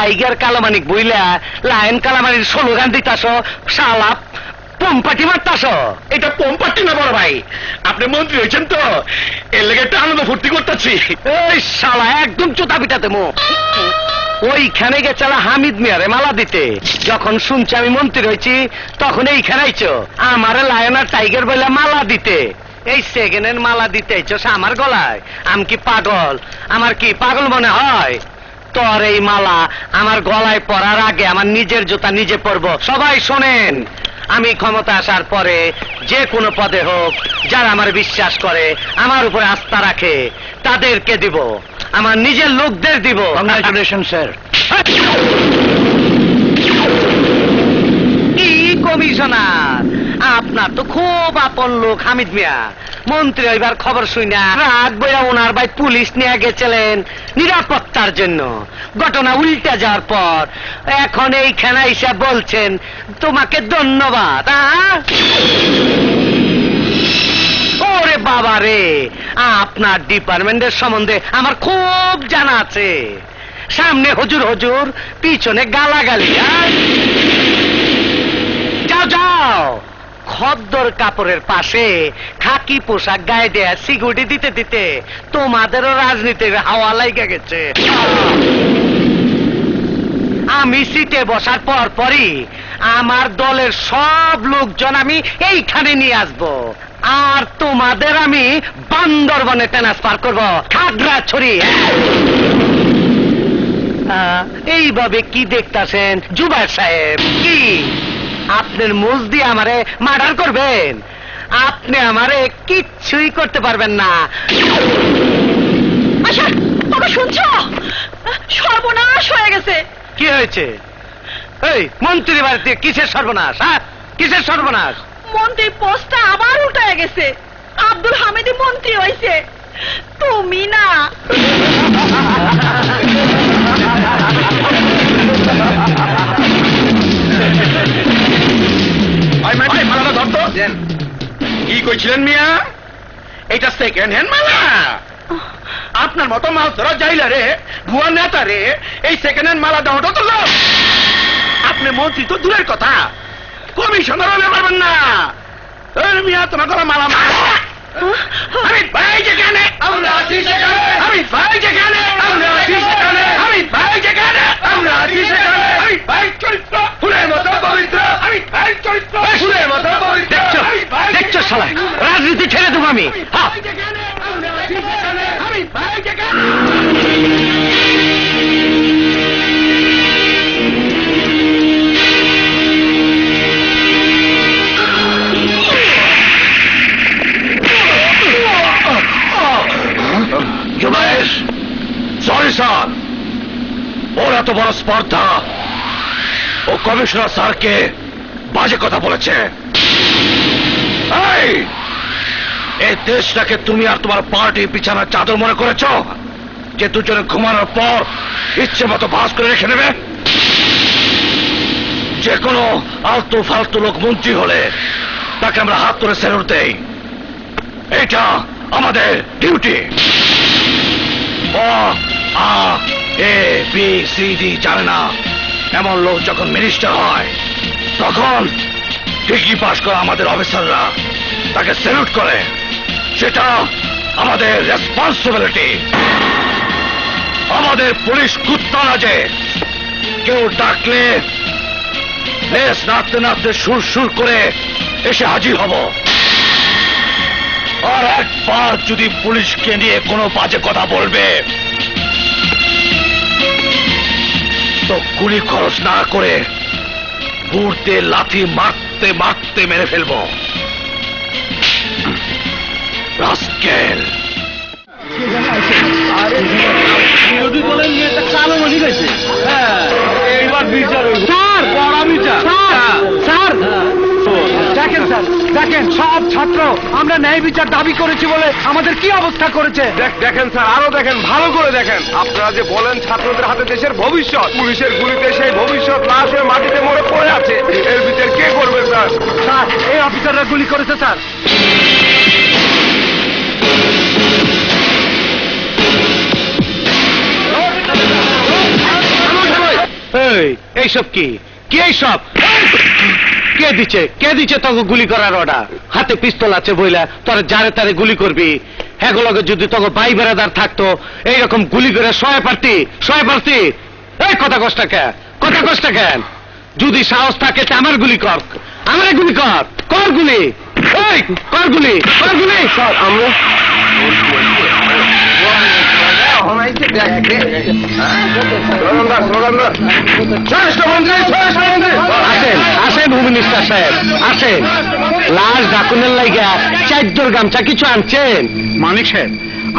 Tiger Kalamanik বইলা lion কালামানির slogan দিতাছ, শালা পম্পাটি মারতাছ। এটা পম্পাটি না বড় ভাই, আপনি মন্ত্রী হয়েছেন তো এর লেগে একটা আনন্দ ফুর্তি করতেছি। এই শালা একদম চোতা পিটাতে মো। ওইখানে গেছালা হামিদ মিয়ারে মালা দিতে, যখন শুনছি আমি মন্ত্রী হয়েছি তখন এইখানে আইছো আমারে লায়ন আর টাইগার বইলা মালা দিতে। এই সেকেন্ডের মালা দিতে আইছো আমার গলায়? আমি কি পাগল? আমার কি পাগল মনে হয়? তোর এই মালা আমার গলায় পরার আগে আমার নিজের জুতা নিজে পরবো। সবাই শোনেন, আমি ক্ষমতা আসার পরে যে কোনো পদে হোক, যারা আমার বিশ্বাস করে, আমার উপরে আস্থা রাখে, তাদেরকে দিব, আমার নিজের লোকদের দিব। Congratulation sir. কি কমিশনার, আপনার তো খুব আপন লোক হামিদ মিয়া। মন্ত্রী এবার খবর শুই না রাত বইয়া ওনার ভাই পুলিশ নিয়ে গেছিলেন নিরাপত্তার জন্য। ঘটনা উল্টে যাওয়ার পর এখন এইখানে এসে বলছেন তোমাকে ধন্যবাদ। ওরে বাবা রে, আপনার ডিপার্টমেন্টের সম্বন্ধে আমার খুব জানা আছে। সামনে হুজুর হুজুর, পিছনে গালাগালি। যাও যাও, খদ্দর কাপড়ের পাশে খাকি পোশাক গায়ে দেয়া সিকিউরিটি দিতে দিতে তোমাদেরও রাজনীতির হাওয়া লাইগা গেছে। আমি সিটে বসার পর পরই আমার দলের সব লোকজন আমি এইখানে নিয়ে আসবো, আর তোমাদের আমি বান্দরবনে ট্রান্সফার করব, খাগড়াছড়ি। এইভাবে কি দেখতাছেন জুবায়ের সাহেব? কি আপনার মুজ দিয়ে আমারে মার্ডার করবেন? আপনি আমারে কিচ্ছুই করতে পারবেন না। আচ্ছা, তোমরা শুনছো? সর্বনাশ হয়ে গেছে। কি হয়েছে? এই মন্ত্রী বাড়িতে কিসের সর্বনাশ? হ্যাঁ, কিসের সর্বনাশ? মন্ত্রীর পোস্টটা আবার উল্টে গেছে। আব্দুল হামিদ মন্ত্রী হয়েছে, তুমি না। মালাটা ধরতো কি কইছিলেন মিয়া? এটা সেকেন্ড হ্যান্ড মালা। আপনার মতো মাল ধরা যাইলা রে, ভুয়া নেতা রে, এই সেকেন্ড হ্যান্ড মালা দেওয়াটা তো লোক। আপনি মন্ত্রী তো দূরের কথা, কমিশনার হলে পারবেন না। মিয়া তোমার কোনো মালা আমি ভাই যেখানে আমরা আছি সেখানে, আমি ভাই যেখানে আমরা আছি সেখানে, আমি ভাই যেখানে আমরা আছি সেখানে, আমি ভাই চরিত্র ফুলের মতো পবিত্র, আমি ভাই চরিত্র ফুলের মতো পবিত্র। দেখছো শালা, রাজনীতি ছেড়ে দেবো আমি। আমি ভাই যেখানে। সরি স্যার, ওর এত বড় স্পর্ধা, ও কমিশনার স্যারকে বাজে কথা বলেছে। এই দেশটাকে তুমি আর তোমার পার্টি বিছানার চাদর মনে করেছ, যে দুজনে ঘুমানোর পর ইচ্ছে মতো বাস করে রেখে নেবে? যে কোনো আলতু ফালতু লোক মন্ত্রী হলে তাকে আমরা হাত ধরে স্যালুট দেই, এটা আমাদের duty. A B C D জানে না এমন লোক যখন মিনিস্টার হয়, তখন ডিগ্রি পাস করা আমাদের অফিসাররা তাকে স্যালুট করে। সেটা আমাদের রেসপন্সিবিলিটি। আমাদের পুলিশ কুত্তা না যে কেউ ডাকলে লেজ নাড়তে নাড়তে সুর সুর করে এসে হাজির হব। আর একবার যদি পুলিশকে নিয়ে কোনো বাজে কথা বলবে তো গুলি খরচ না করে ঘুরতে লাথি মারতে মারতে মেরে ফেলব। রাস্কেল। বিরোধী দলের মেয়েটা কালো মনি গেছে। এইবার বিচার স্যার, বড় বিচার স্যার। দেখেন স্যার, দেখেন সব ছাত্র আমরা ন্যায় বিচার দাবি করেছি বলে আমাদের কি অবস্থা করেছে। দেখেন স্যার, আরো দেখেন, ভালো করে দেখেন। আপনারা যে বলেন ছাত্রদের হাতে দেশের ভবিষ্যৎ, পুলিশের গুলিতে সেই ভবিষ্যৎ লাশ হয়ে মাটিতে মরে পড়ে আছে। এর বিচার কে করবে স্যার? স্যার, এই অফিসাররা গুলি করেছে স্যার। এইসব কি কি এইসব কে দিচ্ছে তোকে গুলি করার অর্ডার? হাতে পিস্তল আছে বইলা তোর যারে তারে গুলি করবি? এগুলোকে যদি তোকে ভাই বেড়াদার থাকতো এইরকম গুলি করে শয়ে পারতি? এই কথা কষ্ট কেন? যদি সাহস থাকে তা আমার গুলি কর, আমার গুলি কর গুলি, এই কর গুলি। আমরা আসেন হোম মিনিস্টার সাহেব, আসেন। লাশ ডাকুনের লাইগা চারজোর গামছা কিছু আনছেন? মানিক সাহেব,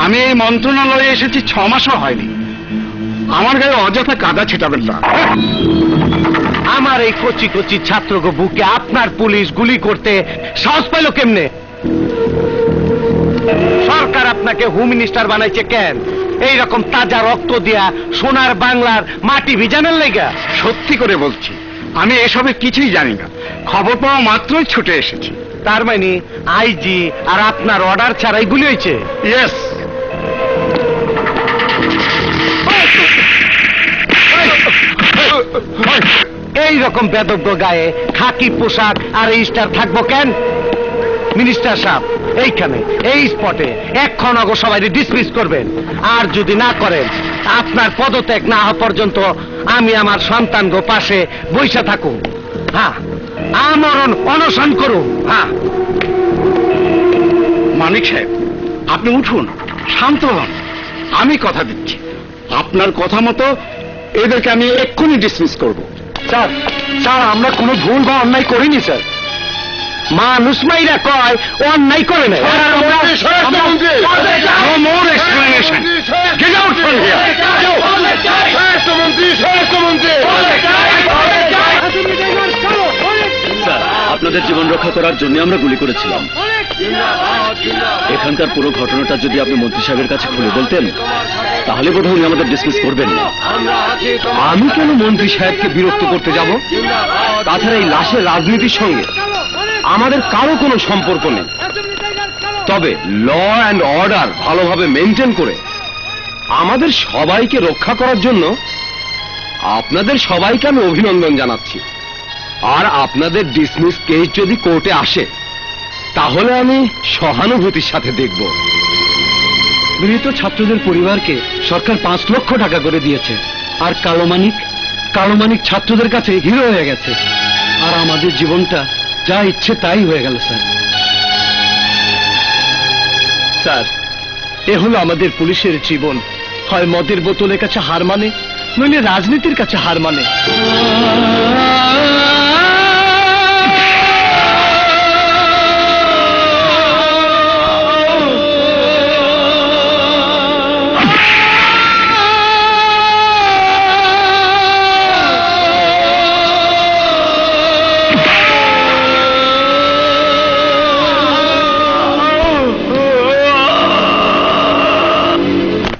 আমি এই মন্ত্রণালয়ে এসেছি 6 মাসও হয়নি। আমার গায়ে অযথা কাদা ছিটাবেন না। আমার এই কচি কচি ছাত্রকে বুকে আপনার পুলিশ গুলি করতে সাহস পাইল কেমনে? সরকার আপনাকে হোম মিনিস্টার বানাইছে কেন? এইরকম তাজা রক্ত দিয়া সোনার বাংলার মাটি ভিজানোর লেগা? সত্যি করে বলছি, আমি এসবে কিছুই জানি না। খবর পাওয়া মাত্রই ছুটে এসেছি। তার মানে আইজি আর আপনার অর্ডার ছাড়াই গুলি হয়েছে? ইয়েস। এই রকম বেদব্য গায়ে খাকি পোশাক আর স্টার থাকবো কেন? মিনিস্টার সাহেব, এইখানে এই স্পটে এক্ষণ অগো সবাই ডিসমিস করবেন। আর যদি না করেন, আপনার পদত্যাগ না হওয়া পর্যন্ত আমি আমার সন্তান গো পাশে বইসা থাকুন। হ্যাঁ, আমরণ অনশন করুন। হ্যাঁ। মানিক সাহেব, আপনি উঠুন, শান্ত হন। আমি কথা দিচ্ছি, আপনার কথা মতো এদেরকে আমি এক্ষুনি ডিসমিস করব। স্যার আমরা কোনো ভুল বা অন্যায় করিনি স্যার। মানুষ মাইরা কয় অন্যায় করে না। No more explanation. Get out from here. Sir, আপনাদের জীবন রক্ষা করার জন্য আমরা গুলি করেছিলাম। এখানকার পুরো ঘটনাটা যদি আপনি মন্ত্রী সাহেবের কাছে খুলে বলতেন, তাহলে বোধহয় উনি আমাদের ডিসমিস করবেন না। আমি কেন মন্ত্রী সাহেবকে বিরক্ত করতে যাব? তাছাড়া এই লাশের রাজনীতির সঙ্গে আমাদের কারো কোনো সম্পর্ক নেই। তবে ল অ্যান্ড অর্ডার ভালোভাবে মেনটেন করে আমাদের সবাইকে রক্ষা করার জন্য আপনাদের সবাইকে আমি অভিনন্দন জানাচ্ছি। আর আপনাদের ডিসমিস কেস যদি কোর্টে আসে, তাহলে আমি সহানুভূতির সাথে দেখব। মৃত ছাত্রদের পরিবারকে সরকার 5 লক্ষ টাকা করে দিয়েছে। আর কালো মানিক ছাত্রদের কাছে হিরো হয়ে গেছে। আর আমাদের জীবনটা যা ইচ্ছে তাই হয়ে গেল স্যার। স্যার, এ হলো আমাদের পুলিশের জীবন। হয় মদের বোতলের কাছে হার মানে, নইলে রাজনীতির কাছে হার মানে।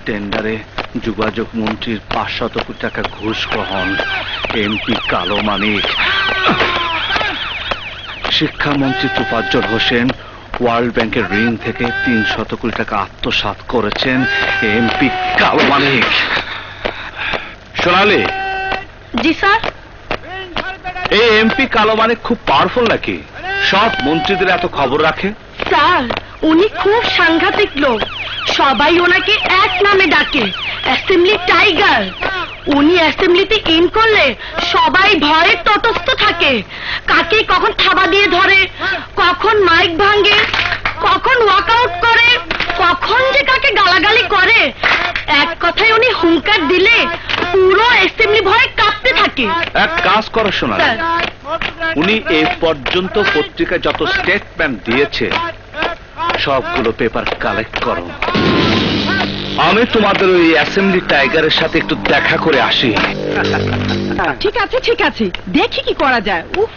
টেন্ডারে যোগাযোগ মন্ত্রীর 500 কোটি টাকা ঘুষ গ্রহণ, এমপি কালো মানিক, শিক্ষামন্ত্রী তোফাজ্জল হোসেন ওয়ার্ল্ড ব্যাংকের ঋণ থেকে 300 কোটি টাকা আত্মসাৎ করেছেন এমপি কালো মানিক। সোনালি, জি স্যার। এই এমপি কালো মানিক খুব পাওয়ারফুল নাকি? সব মন্ত্রীদের এত খবর রাখে? স্যার, উনি খুব সাংঘাতিক লোক। সবাই ওনাকে এক নামে ডাকে, অ্যাসেম্বলি টাইগার। উনি অ্যাসেম্বলিতে ইন করলে সবাই ভয়ে তটস্থ থাকে। কাকে কখন থাবা দিয়ে ধরে, কখন মাইক ভাঙে, কখন ওয়াকআউট করে, কখন যে কাকে গালাগালি করে, এক কথায় উনি হুঙ্কার দিলে পুরো অ্যাসেম্বলি ভয়ে কাঁপতে থাকে। এক কাজ করো সোনালি, স্যার, উনি এই পর্যন্ত পত্রিকায় যত স্টেটমেন্ট দিয়েছে সবগুলো পেপার কালেক্ট করো। আমি তোমাদের ওই অ্যাসেম্বলি টাইগারের সাথে একটু দেখা করে আসি। ঠিক আছে, দেখি কি করা যায়। উফ,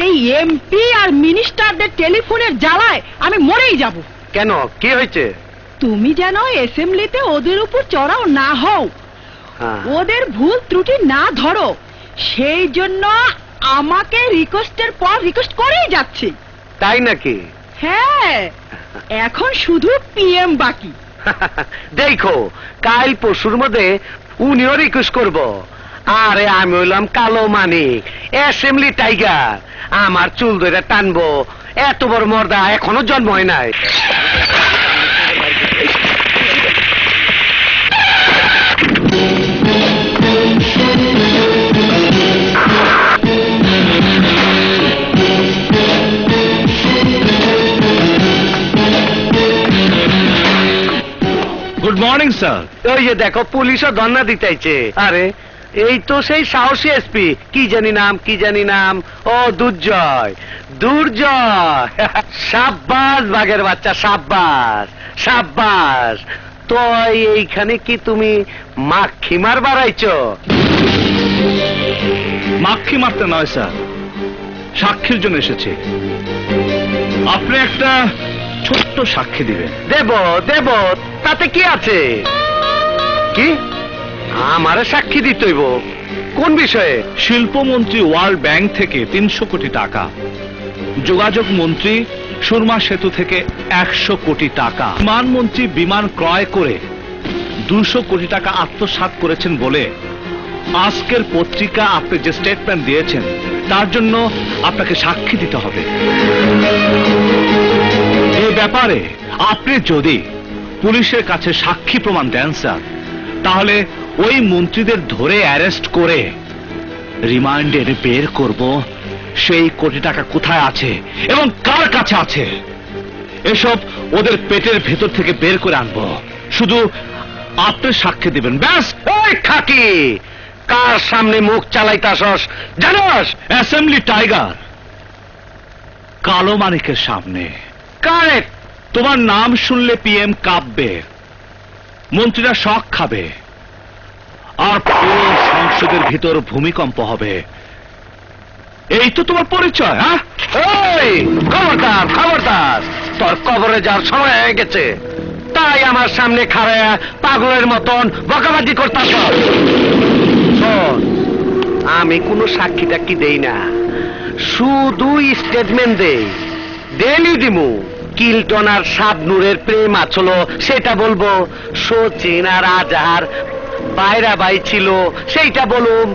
এই এমপি আর মিনিস্টারদের টেলিফোনের জ্বালায় আমি মরেই যাব। কেন, কি হয়েছে? তুমি যেন অ্যাসেম্বলিতে ওদের উপর চড়াও না হও, হ্যাঁ। ওদের ভুল ত্রুটি না ধরো, সেই জন্য আমাকে রিকোয়েস্টের পর রিকোয়েস্ট করেই যাচ্ছি। তাই নাকি? হ্যাঁ, এখন শুধু পিএম বাকি। দেখো, কাল পরশুর মধ্যে উনিও রিকোয়েস্ট করব। আরে আমি হইলাম কালো মানিক, অ্যাসেম্বলি টাইগার। আমার চুল ধরে টানবো এত বড় মর্দা এখনো জন্ম হয় নাই। Good morning sir. ওই যে দেখো পুলিশও ধর্ণা দিতেছে। আরে এই তো সেই সাহসী এসপি, কি জানি নাম, ও দুর্জয়। দুর্জয় সাব্বাস বাঘের বাচ্চা, সাব্বাস সাব্বাস। তো এইখানে কি তুমি মাখি মার বাড়াইছো? মাক্ষী মারতে নয় স্যার, সাক্ষীর জন্য এসেছে। আপনি একটা ছোট্ট সাক্ষী দিবেন। দেব, তাতে কি আছে? কি আমারে সাক্ষী দিতেইব? কোন বিষয়ে? শিল্পমন্ত্রী ওয়ার্ল্ড ব্যাংক থেকে 300 কোটি টাকা, যোগাযোগ মন্ত্রী সুরমা সেতু থেকে 100 কোটি টাকা, বিমানমন্ত্রী বিমান ক্রয় করে 200 কোটি টাকা আত্মসাৎ করেছেন বলে আজকের পত্রিকা আপনি যে স্টেটমেন্ট দিয়েছেন তার জন্য আপনাকে সাক্ষী দিতে হবে। এই ব্যাপারে আপনি যদি পুলিশের কাছে সাক্ষী প্রমাণ দেন স্যার, তাহলে ওই মন্ত্রীদের ধরে অ্যারেস্ট করে রিমান্ডে বের করব সেই কোটি টাকা কোথায় আছে এবং কার কাছে আছে এসব ওদের পেটের ভেতর থেকে বের করে আনবো। শুধু আপনি সাক্ষী দিবেন, ব্যাস। ওই খাকি, কার সামনে মুখ চালাইতাছস জানোস? অ্যাসেম্বলি টাইগার কালো মানিকের সামনে। কারেক্ট। তোমার নাম শুনলে পিএম কাঁপবে, মন্ত্রীরা শক খাবে, আর পুরো সংসদের ভিতর ভূমিকম্প হবে। এই তো তোমার পরিচয়। হ্যাঁ, ওই খবরদার, তোর কবরে যাওয়ার সময় হয়ে গেছে, তাই আমার সামনে খাড়ায়া পাগলের মতন বকাবাজি করতাছ। শোন, আমি কোনো সাক্ষী টাক্ষী দেই না, শুধু স্টেটমেন্ট দেই। ডেলি দিমু। কিল্টন আর শাবনুরের প্রেম আছলো সেটা বলবো, সচিন আর আজহার বাইরা বাই ছিল সেইটা বলুম,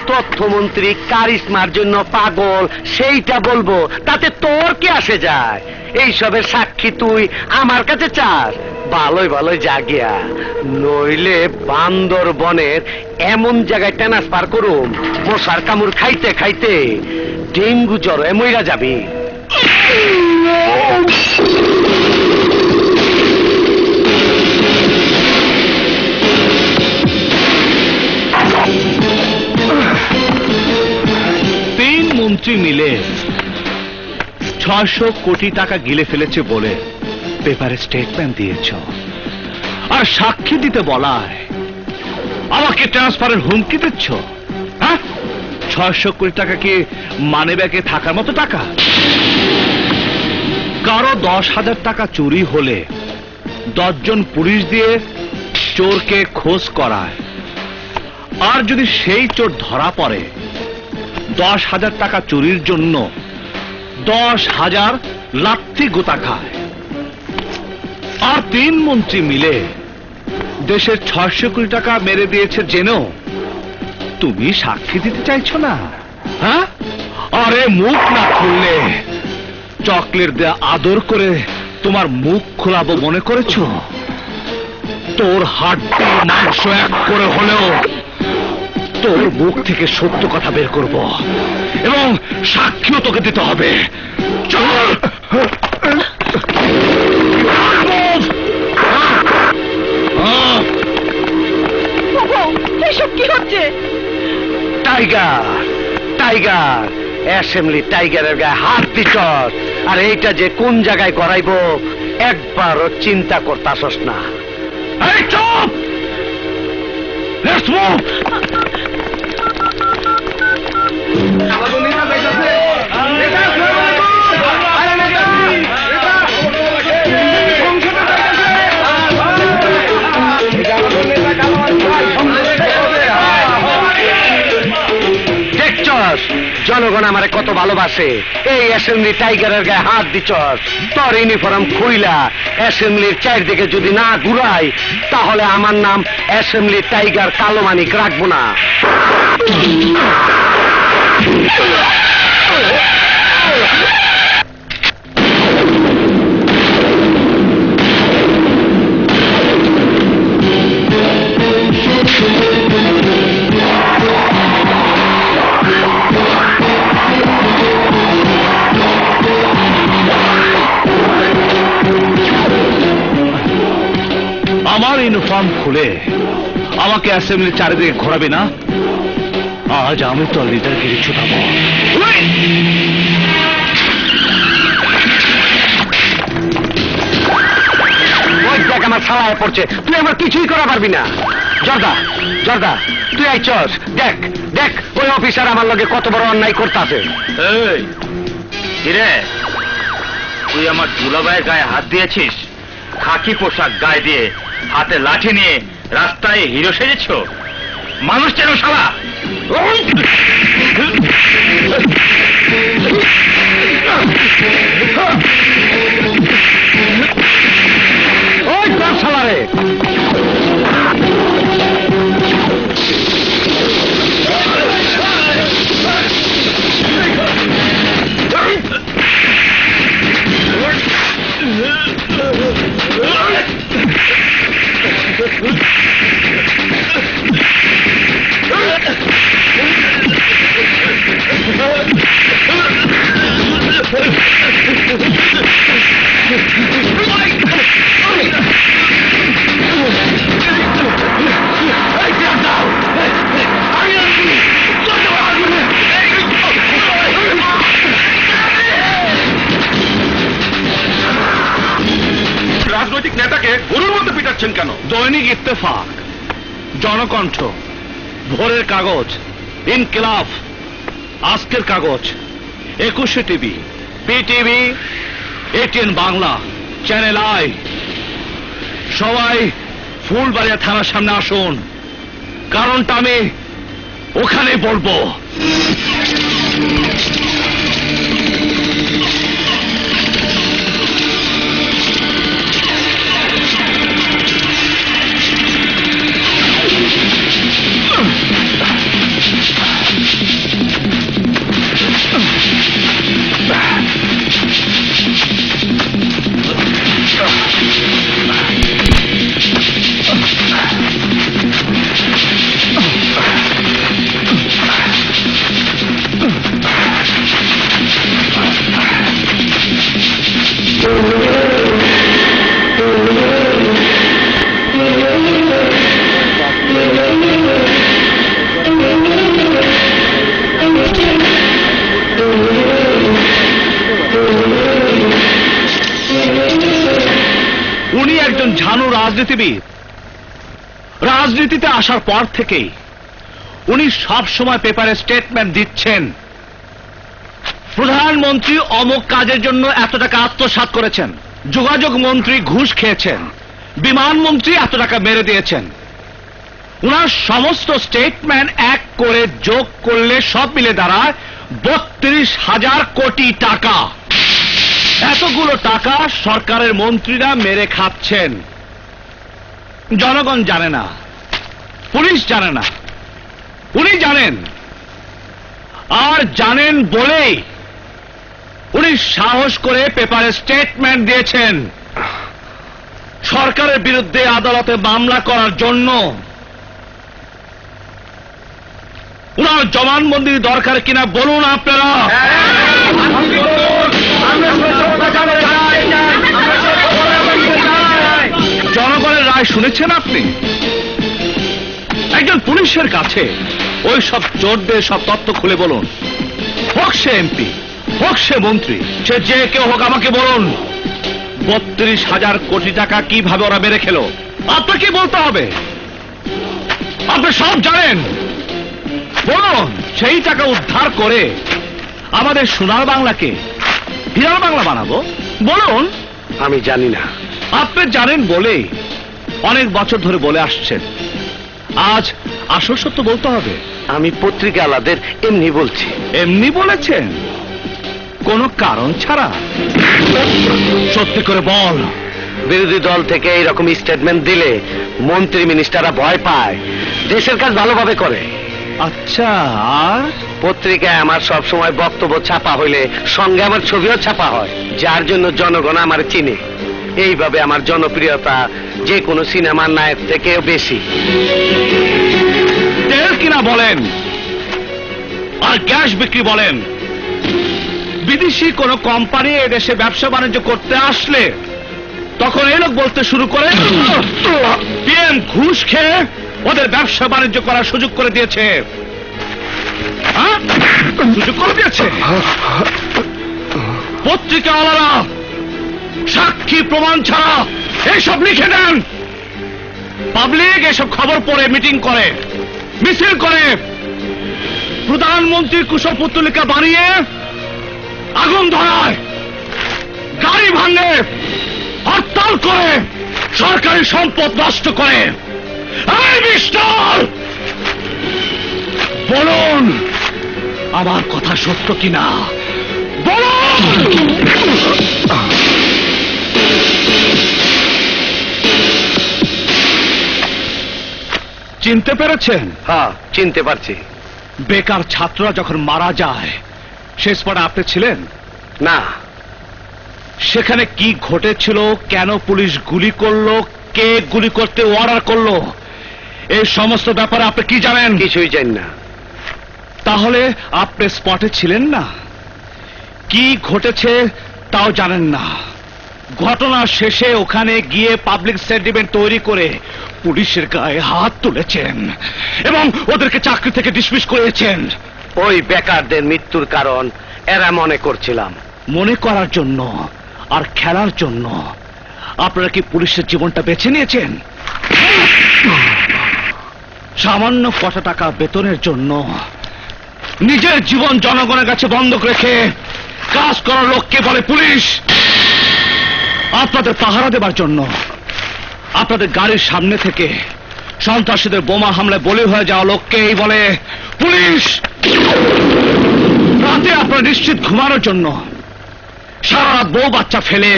তথ্যমন্ত্রী কারিশমার জন্য পাগল সেইটা বলবো। তাতে তোর কি আসে যায়? এইসবের সাক্ষী তুই আমার কাছে চাস? ভালোই জাগিয়া, নইলে বান্দরবনের এমন জায়গায় ট্রান্সফার করুম, মশার কামড় খাইতে খাইতে ডেঙ্গু জ্বরে মইরা যাবি। মন্ত্রী মিলে 600 কোটি টাকা গিলে ফেলেছে বলে পেপারে স্টেটমেন্ট দিয়েছ, আর সাক্ষী দিতে বলায় আমাকে ট্রান্সফারের হুমকি দিচ্ছ। হ্যাঁ, 600 কোটি টাকা কি মানি ব্যাগে থাকার মতো টাকা? কারো 10,000 টাকা চুরি হলে 10 জন পুলিশ দিয়ে চোরকে খোঁজ করায়, আর যদি সেই চোর ধরা পড়ে 10,000 টাকা চুরির জন্য 10,000 লাথি গোতা খায়। আর 3 মন্ত্রী মিলে দেশের 600 কোটি টাকা মেরে দিয়েছে জেনেও তুমি সাক্ষী দিতে চাইছো না? হ্যাঁ, আরে মুখ না খুললে চকলেট দিয়ে আদর করে তোমার মুখ খোলাবো মনে করেছো? তোর হাড্ডি মাংস এক করে হলেও তোর মুখ থেকে সত্য কথা বের করব, এবং সাক্ষীও তোকে দিতে হবে। চল। এসব কি হচ্ছে? টাইগার অ্যাসেম্বলি টাইগারের গায়ে হাত দিছস, আর এইটা যে কোন জায়গায় করাইবো একবারও চিন্তা করতাছস না। এই চুপ! Let's move! দেখছস জনগণ জনগণ আমারে কত ভালোবাসে। এই অ্যাসেম্বলি টাইগারের গায়ে হাত দিছস, তোর ইউনিফর্ম খুইলা অ্যাসেম্বলির চারদিকে যদি না ঘুরাই, তাহলে আমার নাম অ্যাসেম্বলি টাইগার কালো মানিক রাখবো না। আমার ইউনিফর্ম খুলে আমাকে অ্যাসেম্বলির চারিদিকে ঘোরাবে না? আজ আমি তো লিডারগিরি ছুটাবো। ওই দেখ আমার ছালায় পড়ছে, তুই আমার কিছুই করা পারবি না। জর্দা জর্দা তুই আইছস, দেখ দেখ ওই অফিসার আমার লগে কত বড় অন্যায় করতেছে। এই কিরে, তুই আমার দুলাভাইয়ের গায়ে হাত দিয়েছিস? খাকি পোশাক গায়ে দিয়ে হাতে লাঠি নিয়ে রাস্তায় হিরো সেজেছ? মানুষ চেন শালা? ওই তোর শালারে রাজনৈতিক নেতাকে গরুর মতো পিটাচ্ছেন কেন? দৈনিক ইত্তেফাক, জনকণ্ঠ, ভোরের কাগজ, ইনকিলাব, আজকের কাগজ, 21 TV, PTV, ATN Bangla, channel I, সবাই ফুলবাড়িয়া থানার সামনে আসুন। কারণটা আমি ওখানে বলবো। উনি একজন ঝানু রাজনীতিবিদ। রাজনীতিতে আসার পর থেকেই উনি সব সময় পেপারে স্টেটমেন্ট দিচ্ছেন, প্রধানমন্ত্রী অমুক কাজের জন্য এত টাকা আত্মসাৎ করেছেন, যোগাযোগ মন্ত্রী ঘুষ খেয়েছেন, বিমানমন্ত্রী এত টাকা মেরে দিয়েছেন। উনার সমস্ত স্টেটমেন্ট এক করে যোগ করলে সব মিলে দাঁড়ায় 32,000 কোটি টাকা। এতগুলো টাকা সরকারের মন্ত্রীরা মেরে খাচ্ছেন। জনগণ জানে না, পুলিশ জানে না, উনি জানেন। আর জানেন বলেই উনি সাহস করে পেপারে স্টেটমেন্ট দিয়েছেন সরকারের বিরুদ্ধে আদালতে মামলা করার জন্য। উনার জবানবন্দির দরকার কিনা বলুন আপনারা। জনগণের রায় শুনেছেন আপনি? একজন পুলিশের কাছে ওই সব চোরদের সব তথ্য খুলে বলুন। হোক সে এমপি, হোক সে মন্ত্রী, সে যে কেউ হোক, আমাকে বলুন 32,000 কোটি টাকা কিভাবে ওরা মেরে খেলো। আপনাকে কি বলতে হবে? আপনি সব জানেন। বলুন, সেই টাকা উদ্ধার করে আমাদের সোনার বাংলাকে হীরার বাংলা বানাবো। বলুন। আমি জানি না। আপনি জানেন বলেই অনেক বছর ধরে বলে আসছেন। আজ আসল সত্য বলতে হবে। আমি পত্রিকাওয়ালাদের এমনি বলছি। এমনি বলেছেন, কোনো কারণ ছাড়া? সত্যি করে বল। বিরোধী দল থেকে এইরকম স্টেটমেন্ট দিলে মন্ত্রী মিনিস্টাররা ভয় পায়, দেশের কাজ ভালোভাবে করে। আচ্ছা, আর পত্রিকায় আমার সব সময় বক্তব্য ছাপা হইলে সঙ্গে আমার ছবিও ছাপা হয়, যার জন্য জনগণ আমার চিনে। এইভাবে আমার জনপ্রিয়তা যে কোনো সিনেমার নায়ক থেকেও বেশি। তেল কিনা বলেন আর গ্যাস বিক্রি বলেন, বিদেশি কোন কোম্পানি এদেশে ব্যবসা বাণিজ্য করতে আসলে তখন এই লোক বলতে শুরু করে, পিএম ঘুষ খেয়ে ওদের ব্যবসা বাণিজ্য করার সুযোগ করে দিয়েছে। হ্যাঁ? সুযোগ করে দিয়েছে। পত্রিকাওয়ালারা সাক্ষী প্রমাণ ছাড়া এইসব লিখে দেন। পাবলিক এসব খবর পড়ে মিটিং করে, মিছিল করে, প্রধানমন্ত্রীর কুশপুত্তলিকা বানিয়ে আগুন ধরায়, গাড়ি ভাঙে, হরতাল করে, সরকারি সম্পদ নষ্ট করে। এই মিস্টার, বলুন আমার কথা সত্য কিনা, বলুন। চিনতে পেরেছেন? হ্যাঁ, চিনতে পারছি। বেকার ছাত্ররা যখন মারা যায় সে স্পটে আপনি ছিলেন? না। সেখানে কি ঘটেছিল, কেন পুলিশ গুলি করলো, কে গুলি করতে অর্ডার করলো, এই সমস্ত ব্যাপারে আপনি কি জানেন? কিছুই জানি না। তাহলে আপনি স্পটে ছিলেন না, কি ঘটেছে তাও জানেন না। ঘটনার শেষে ওখানে গিয়ে পাবলিক সেন্টিমেন্ট তৈরি করে পুলিশের গায়ে হাত তুলেছেন এবং ওদেরকে চাকরি থেকে ডিসমিস করেছেন। ওই বেকারদের মৃত্যুর কারণ এরা মনে করছিলাম। মনে করার জন্য আর খেলার জন্য আপনারা কি পুলিশের জীবনটা বেছে নিয়েছেন? সামান্য কত টাকা বেতনের জন্য নিজের জীবন জনগণের কাছে বন্ধক রেখে কাজ করার লোককে বলে পুলিশ। আপনাদের পাহারা দেবার জন্য আপনাদের গাড়ির সামনে থেকে সন্ত্রাসীদের বোমা হামলায় বলি হয়ে যাওয়া লোককেই বলে পুলিশ। রাতে আপনারা নিশ্চিত ঘুমানোর জন্য সারা রাত বউ বাচ্চা ফেলে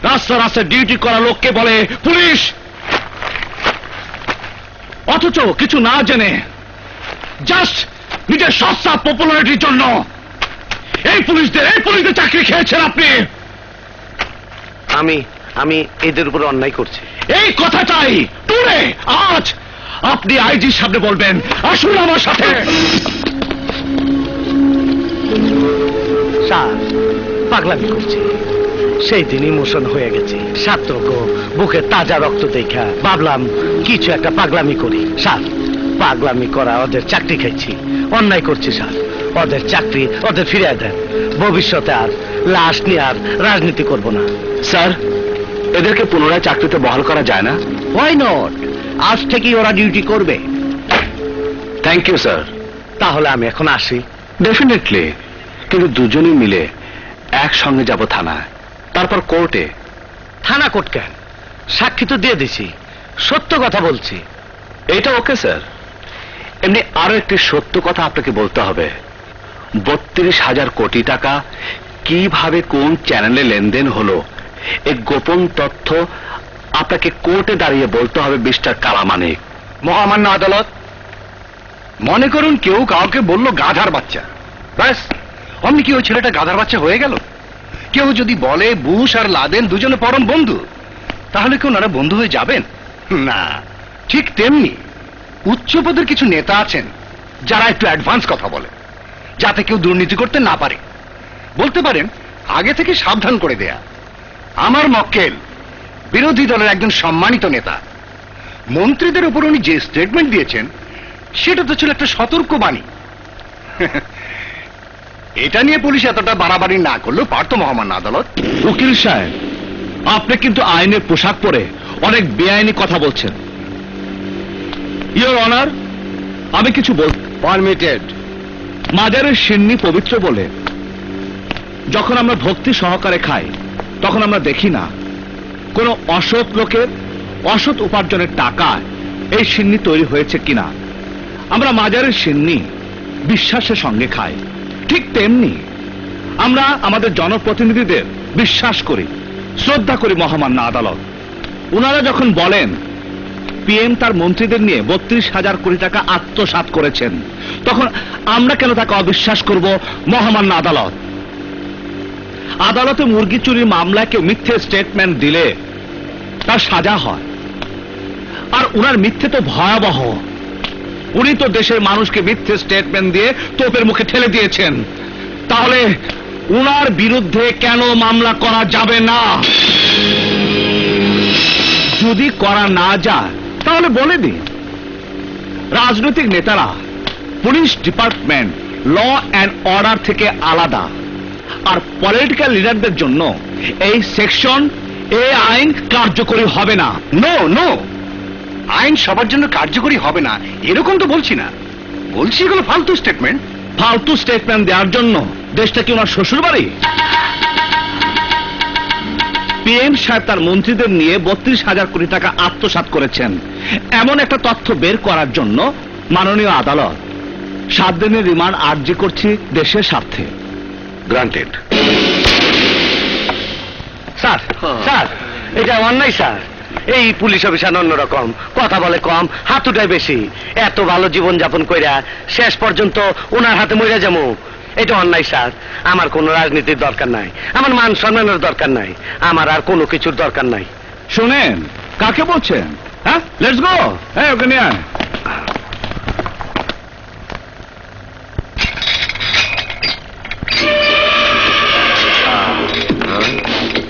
রাস্তা রাস্তায় ডিউটি করা লোককে বলে পুলিশ। অথচ কিছু না জেনে জাস্ট নিজের সস্তা পপুলারিটির জন্য এই পুলিশদের চাকরি খেয়েছেন আপনি। আমি এদের উপর অন্যায় করছি। এই কথাটাই টুরে আজ আপনি আইজির সামনে বলবেন। আসুন আমার সাথে। স্যার, পাগলামি করছি। সেই দিন ইমোশন হয়ে গেছে। ছাত্রকে বুকে তাজা রক্ত দেখা ভাবলাম কিছু একটা পাগলামি করি। স্যার, পাগলামি করা ওদের চাকরি খাইছি, অন্যায় করছি স্যার। ওদের চাকরি ওদের ফিরিয়ে দেন। ভবিষ্যতে আর লাশ নিয়ে আর রাজনীতি করব না। স্যার, এদেরকে পুনরায় চাকরিতে বহাল করা যায় না? Why not? আজ থেকেই ওরা ডিউটি করবে। Thank you sir. তাহলে আমি এখন আসি। ডেফিনেটলি, কিন্তু দুজনেই মিলে একসঙ্গে যাব থানায়, তারপর কোর্টে। থানা কোর্ট কেন? সাক্ষী তো দিয়ে দিছি, সত্য কথা বলছি। এটা ওকে স্যার। এমনি আরো একটি সত্য কথা আপনাকে বলতে হবে। 32,000 কোটি টাকা কিভাবে কোন চ্যানেলে লেনদেন হলো, এই গোপন তথ্য আপনাকে কোর্টে দাঁড়িয়ে বলতে হবে মিস্টার কালামানিক। মহামান্য আদালত, মনে করুন কেউ কাউকে বলল গাধার বাচ্চা, ব্যাস অমনি কি ওই ছেলেটা গাধার বাচ্চা হয়ে গেল? কেউ যদি বলে বুশ আর লাদেন দুজনে পরম বন্ধু, তাহলে কি ওনারা বন্ধু হয়ে যাবেন? না। ঠিক তেমনি উচ্চপদের কিছু নেতা আছেন যারা একটু অ্যাডভান্স কথা বলে, যাতে কেউ দুর্নীতি করতে না পারে। বলতে পারেন আগে থেকে সাবধান করে দেয়া। আমার মক্কেল বিরোধী দলের একজন সম্মানিত নেতা। মন্ত্রীদের উপর উনি যে স্টেটমেন্ট দিয়েছেন সেটা তো ছিল একটা সতর্ক বাণী। এটা নিয়ে পুলিশ এতটা বাড়াবাড়ি না করলেও পারত মহামান্য আদালত। উকিল সাহেব, আপনি কিন্তু আইনের পোশাক পরে অনেক বেআইনি কথা বলছেন। ইওর অনার, আমি কিছু বল। পারমিটেড। মাজারের সিন্নি পবিত্র বলে যখন আমরা ভক্তি সহকারে খাই তখন আমরা দেখি না কোন অসৎ লোকের অসৎ উপার্জনের টাকা এই সিন্নি তৈরি হয়েছে কিনা। আমরা মাজারের সিন্নি বিশ্বাসের সঙ্গে খাই, ঠিক তেমনি আমরা আমাদের জনপ্রতিনিধিদের বিশ্বাস করি, শ্রদ্ধা করি মহামান্য আদালত। ওনারা যখন বলেন পিএম তার মন্ত্রীদের নিয়ে 32,000 কোটি টাকা আত্মসাৎ করেছেন, তখন আমরা কেন তাকে অবিশ্বাস করব মহামান্য আদালত? আদালতে মুরগি চুরির মামলায় কেউ মিথ্যে স্টেটমেন্ট দিলে তার সাজা হয়, আর উনার মিথ্যে তো ভয়াবহ। উনি তো দেশের মানুষকে মিথ্যে স্টেটমেন্ট দিয়ে তোপের মুখে ঠেলে দিয়েছেন। তাহলে উনার বিরুদ্ধে কেন মামলা করা যাবে না? যদি করা না যায় তাহলে বলে দিন, রাজনৈতিক নেতারা police department law and order থেকে আলাদা, আর পলিটিক্যাল লিডারদের জন্য এই সেকশন, এই আইন কার্যকরী হবে না। নো নো, আইন সবার জন্য কার্যকরী হবে না এরকম তো বলছি না, বলছি এগুলো ফালতু স্টেটমেন্ট। ফালতু স্টেটমেন্ট দেওয়ার জন্য দেশটা কি ওনার শ্বশুর বাড়ি? পিএম সাহেব তার মন্ত্রীদের নিয়ে 32,000 কোটি টাকা আত্মসাৎ করেছেন, এমন একটা তথ্য বের করার জন্য মাননীয় আদালত 7 দিনের রিমান্ড আর্জি করছি দেশের স্বার্থে। গ্রান্টেড। স্যার, স্যার, এটা অন্যায় স্যার। এই পুলিশ অফিসার অন্যরকম, কথা বলে কম, হাতুটাই বেশি। এত ভালো জীবন যাপন কইরা শেষ পর্যন্ত ওনার হাতে মরে যাবো, এটা অন্যায় স্যার। আমার কোনো রাজনীতির দরকার নাই, আমার মান সম্মানের দরকার নাই, আমার আর কোনো কিছুর দরকার নাই। শোনেন, কাকে বলছেন? হ্যাঁ, লেটস গো। হ্যাঁ, ওকে নিয়ে আয়।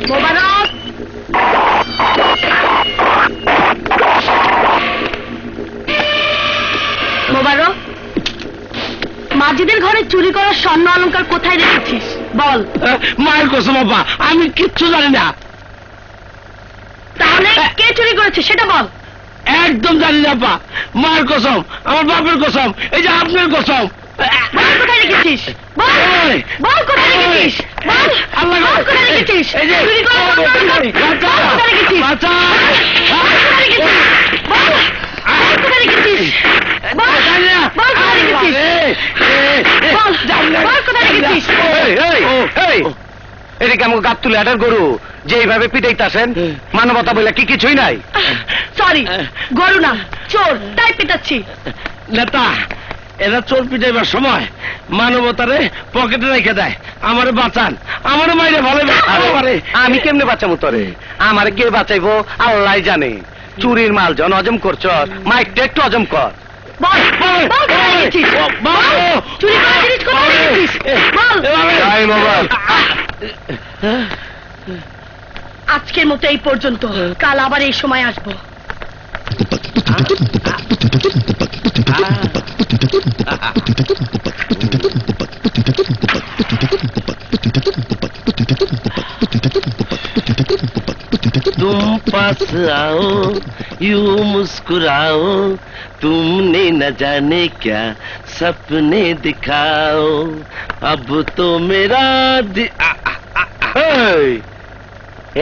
মোবারক, মোবারক, মাজিদের ঘরে চুরি করার স্বর্ণ অলংকার কোথায় রেখেছিস বল। মায়ের কসম বাবা, আমি কিচ্ছু জানি না। তাহলে কে চুরি করেছে সেটা বল। একদম জানি না আপা, মায়ের কসম, আমার বাপের কসম, এই যে আপনার কসম। বল কোথায় রেখেছিস, বল, বল কোথায় রেখেছিস, বল, আল্লাহ গো, বল কোথায় রেখেছিস, এই যে, চুরি করার স্বর্ণ অলংকার বাঁচা, বল কোথায় রেখেছিস, বাঁচা। বল কোথায় রেখেছিস, বল, বল কোথায় রেখেছিস, বল, জানি না। বল কোথায় রেখেছিস, বল, বল কোথায় রেখেছিস। এদিকে আমাকে গাপ তুলে আটার গরু যে এইভাবে পিটাইতাছেন, মানবতা বলে কি কিছুই নাই। সরি, গরু না, চোর, তাই পিটাচ্ছি। নেতা, এরা চোর পিটাইবার সময় মানবতারে পকেটে রেখে দেয়। আমারে বাঁচান, আমারে মাইরে ভালো। আমি কেমনে বাঁচাবো তোরে? আমারে কে বাঁচাইবো আল্লাহ জানে। চুরির মাল জন হজম করছ, মাইকটা একটু হজম কর। বল, বল কোথায় রেখেছিস, বল, চুরি করা জিনিস কোথায় রেখেছিস, বল। আজকের মতো এই পর্যন্ত, কাল আবার এই সময় আসবো। तुम पास आओ, यूं मुस्कुराओ, तुमने न जाने क्या सपने दिखाओ, अब तो मेरा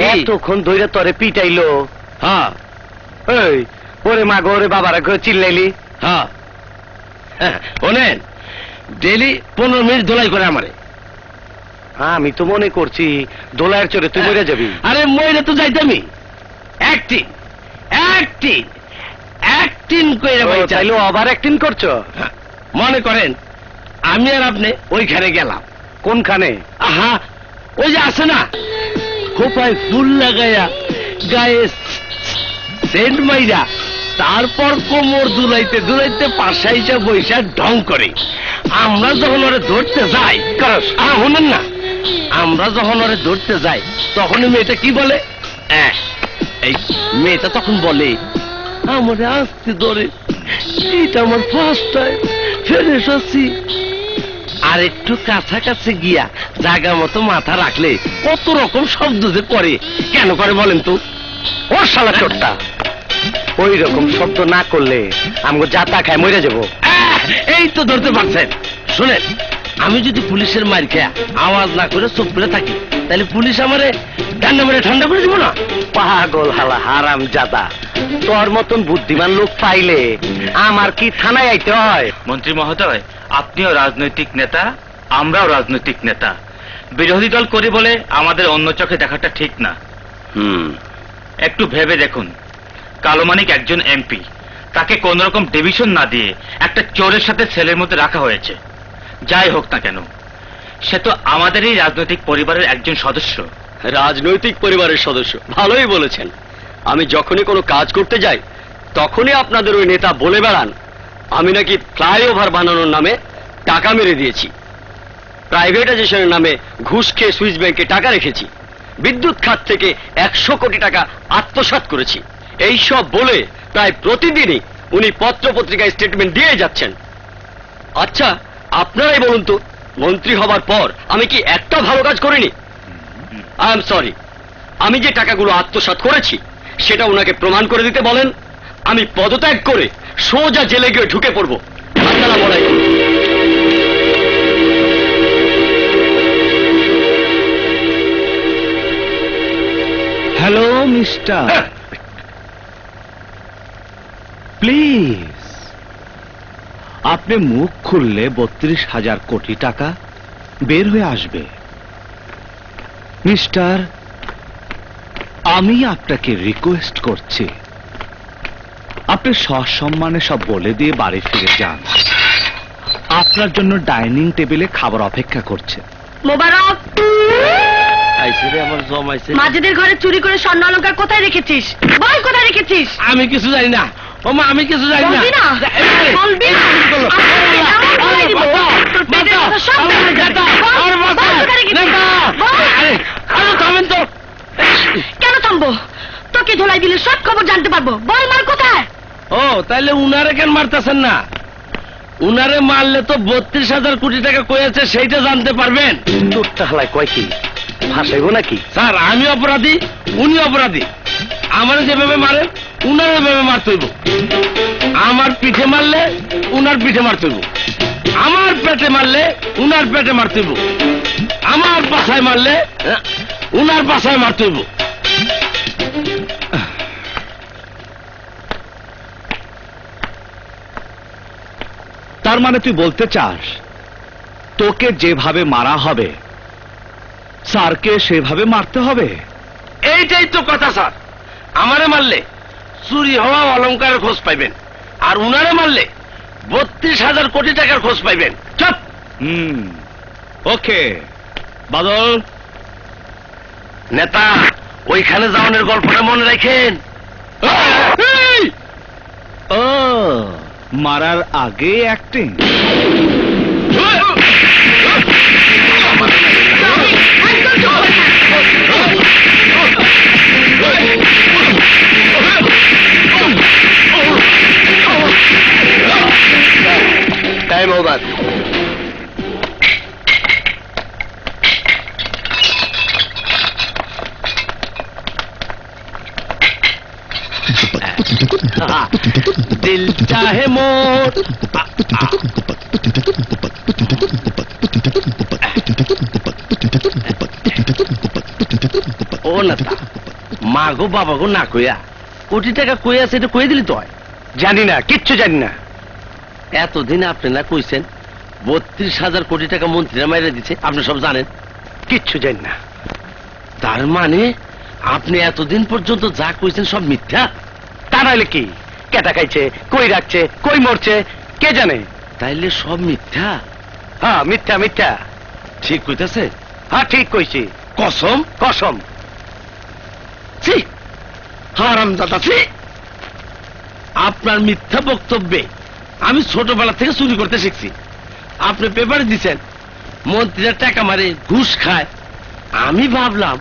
এতক্ষণ ধরে তোরে পিটাইলো। হ্যাঁ, এই ওরে মা গো, ওরে বাবারা গো চিল্লাইলি। হ্যাঁ, শোনেন, ডেলি 15 মিনিট ধোলাই করে আমারে। আমি তো মনে করছি দোলায়ের চড়ে তুই মরে যাবি। আরে মরে তো যাইতামি, অ্যাক্টিং অ্যাক্টিং অ্যাক্টিং কইরা ভাই। চাইলো আবার অ্যাক্টিং করছো? মনে করেন আমি আর আপনি ওইখানে গেলাম। কোনখানে? আহা, ওই যে আছে না, খোপায় ফুল লাগাইয়া, গায়ে সেন্ট মাইরা, তারপর কোমর দুলাইতে দুলাইতে পাশা হিসাব বৈশা ঢং করে। আমরা যখন ওরে ধরতে যাই, শুনেন না, আমরা যখন ওরে ধরতে যাই তখন মেয়েটা কি বলে? এই মেয়েটা তখন বলে, আমারে আসতে ধরে, এটা আমার ফার্স্ট টাইম, ফেরে এসেছি। আর একটু কাছাকাছি গিয়া জায়গা মতো মাথা রাখলে কত রকম শব্দ যে করে। কেন করে বলেন তো? ওর শালা চোরটা ওই রকম শব্দ না করলে আমাকে যাতা খায় মরে যাবো। এই তো ধরতে পারছেন। শুনেন, আমি যদি পুলিশের মার খেয়া আওয়াজ না করে চুপ করে থাকি, তাহলে পুলিশ আমারে ঠান্ডা মেরে ঠান্ডা করে দিব না? পাগল হালা হারাম জাদা, তোর মতন বুদ্ধিমান লোক পাইলে আমার কি থানায় আইতে হয়? মন্ত্রী মহোদয়, আপনিও রাজনৈতিক নেতা, আমরাও রাজনৈতিক নেতা। বিরোধী দল করি বলে আমাদের অন্য চোখে দেখাটা ঠিক না। একটু ভেবে দেখুন, কালো মানিক একজন এমপি, তাকে কোন রকম ডিভিশন না দিয়ে একটা চোরের সাথে ছেলের মধ্যে রাখা হয়েছে। যাই হোক না কেন, সে তো আমাদেরই রাজনৈতিক পরিবারের একজন সদস্য। রাজনৈতিক পরিবারের সদস্য, ভালোই বলেছেন। আমি যখনই কোনো কাজ করতে যাই তখনই আপনাদের ওই নেতা বলে বেড়ান আমি নাকি ফ্লাইওভার বানানোর নামে টাকা মেরে দিয়েছি, প্রাইভেটাইজেশনের নামে ঘুষ খেয়ে সুইস ব্যাংকে টাকা রেখেছি, বিদ্যুৎ খাত থেকে 100 কোটি টাকা আত্মসাৎ করেছি। এই সব বলে প্রায় প্রতিদিনই উনি পত্রপত্রিকায় স্টেটমেন্ট দিয়ে যাচ্ছেন। আচ্ছা, আপনারাই বলুন তো, মন্ত্রী হবার পর আমি কি একটা ভালো কাজ করিনি? আই এম সরি, আমি যে টাকাগুলো আত্মসাৎ করেছি সেটা ওনাকে প্রমাণ করে দিতে বলেন। আমি পদত্যাগ করে সোজা জেলে গিয়ে ঢুকে পড়বো। আপনারা বলাই করুন। হ্যালো মিস্টার, প্লিজ আপনি মুখ খুললে 32,000 কোটি টাকা বের হয়ে আসবে। মিস্টার, আমি আপনাকে রিকোয়েস্ট করছি, আপনি সসম্মানে সব বলে দিয়ে বাড়ি ফিরে যান। আপনার জন্য ডাইনিং টেবিলে খাবার অপেক্ষা করছে। মোবারক, আমার জমাইছে। মাঝেদের ঘরে চুরি করে স্বর্ণ অলংকার কোথায় রেখেছিস? বল কোথায় রেখেছিস? আমি কিছু জানি না। ও মা, আমি কিছু জানি বলবি না? বলবি না? এমন বলে দিব, তোর পেটের কথা সব বের হয়ে যাবে। বল, বল কোথায় রেখেছিস? বল। থামেন তো। কেন থামবো? তোকে ধোলাই দিলে সব খবর জানতে পারবো। বল, মার কোথায়? ও, তাইলে উনারে কেন মারতেছেন না? উনারে মারলে তো 32,000 কোটি টাকা কয়েছে সেইটা জানতে পারবেন। তোরটা হালায় কয় কি ফাঁসাইবো নাকি? স্যার, আমি অপরাধী, উনি অপরাধী। আমার যেভাবে মারেন উনার ওইভাবে মারতে হইব। আমার পিঠে মারলে উনার পিঠে মারতে হইব, আমার পেটে মারলে উনার পেটে মারতে হইব, আমার পাছায় মারলে উনার পাছায় মারতে হইব। তার মানে তুই বলতে চাস তোকে যেভাবে মারা হবে স্যারকে সেভাবে মারতে হবে? এইটাই তো কথা স্যার। আমারে মারলে চুরি হওয়া অলংকারের খোঁজ পাইবেন, আর উনারে মারলে 32,000 কোটি টাকার খোঁজ পাইবেন। চুপ। ওকে বাদল, নেতা, ওইখানে যাওয়ানোর গল্পটা মনে রাখেন। ও মারার আগে অ্যাক্টিং। Time over. दिल चाहे मोर। ও নেতা, মা গো বাবা গো না কইয়া কোটি টাকা কইয়া সেটা কয়ে দিলি তো হয়। জানি না, কিচ্ছু জানি না। এতদিন আপনি না কইছেন 32,000 কোটি টাকা মন্ত্রীরা মাইরে দিচ্ছে, আপনি সব জানেন। কিচ্ছু জানি না। তার মানে আপনি এতদিন পর্যন্ত যা কইছেন সব মিথ্যা? তা নাহলে কি? কেটা খাইছে, কই রাখছে, কই মরছে, কে জানে? তাইলে সব মিথ্যা? হ্যাঁ, মিথ্যা মিথ্যা। ঠিক কইতাছে? হ্যাঁ, ঠিক কইছি। কসম? কসম। ছি, হারামজাদা ছি। আপনার মিথ্যা বক্তব্যে আমি ছোটবেলা থেকে চুরি করতে শিখছি। আপনি পেপারে দিচ্ছেন মন্ত্রীরা টাকা মারে, ঘুষ খায়। আমি ভাবলাম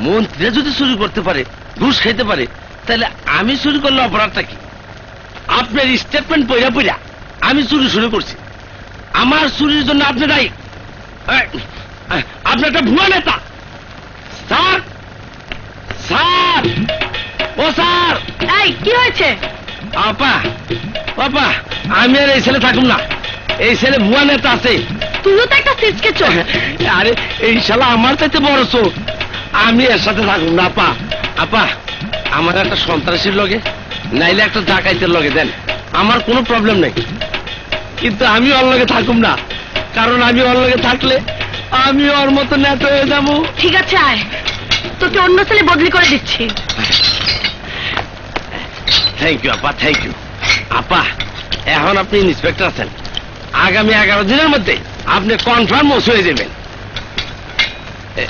মন্ত্রীরা যদি চুরি করতে পারে, ঘুষ খাইতে পারে, তাহলে আমি চুরি করলে অপরাধটা কি? আপনার স্টেটমেন্ট পইরা পইরা আমি চুরি শুরু করছি। আমার চুরির জন্য আপনি দায়ী। আপনি একটা ভুয়া নেতা। স্যার, স্যার, ও স্যার। এই কি হয়েছে? আপা, আপা, আমি আর এই ছেলে থাকুম না। এই ছেলে ভুয়া নেতা আছে। তুইও তো একটা সিচকে চোখ। আরে এই শালা আমার চাইতে বড় চোর। আমি এর সাথে থাকুম না আপা। আপা, আমার একটা সন্ত্রাসীর লগে নাইলে একটা ডাকাইতের লগে দেন, আমার কোনো প্রবলেম নেই, কিন্তু আমি ওর লগে থাকুম না, কারণ আমি ওর লগে থাকলে আমি ওর মতো নেতা হয়ে যাবো। ঠিক আছে আয়, তোকে অন্য ছেলে বদলি করে দিচ্ছি। থ্যাংক ইউ আপা, থ্যাংক ইউ আপা। এখন আপনি ইন্সপেক্টর আছেন, আগামী 11 দিনের মধ্যে আপনি কনফার্ম ওসি হয়ে যাবেন।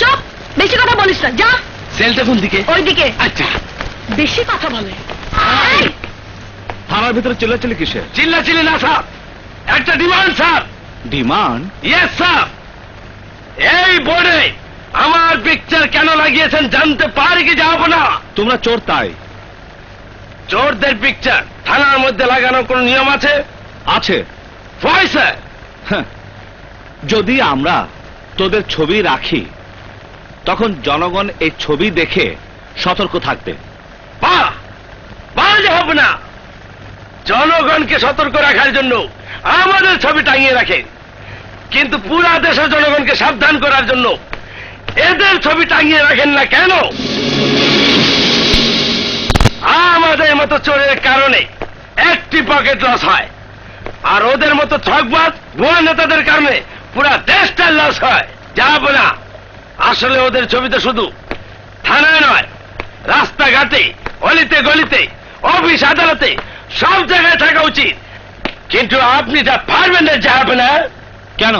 চুপ, বেশি কথা বলিস না, যা সেলটা কোন দিকে? ওইদিকে। আচ্ছা। বেশি কথা বলে। এই, থানার ভিতরে চিল্লাচিল্লি কিসে? চিল্লাচিল্লি না স্যার, একটা demand sir. Demand? Yes sir. এই বোর্ডে আমার পিকচার কেন লাগিয়েছেন জানতে পারি কি যাবো না? তোমরা চোর তাই? চোরদের পিকচার থানার মধ্যে লাগানোর কোন নিয়ম আছে? আছে। Why, sir? হ্যাঁ, যদি আমরা তোদের ছবি রাখি তখন জনগণ এই ছবি দেখে সতর্ক থাকবে। যে হবে না, জনগণকে সতর্ক রাখার জন্য আমাদের ছবি টাঙিয়ে রাখে, কিন্তু পুরা দেশের জনগণকে সাবধান করার জন্য এদের ছবি টাঙিয়ে রাখেন না কেন? আমাদের মতো চোরের কারণে একটি পকেট লস হয়, আর ওদের মতো ঠকবাজ ভুয়া নেতাদের কারণে পুরা দেশটার লস হয়। যাবো না, আসলে ওদের ছবিতে শুধু থানায় নয়, রাস্তাঘাটে, অলিতে গলিতে, অফিস আদালতে সব জায়গায় থাকা উচিত। কিন্তু আপনি যা পারবেন না, যাবে না। কেন?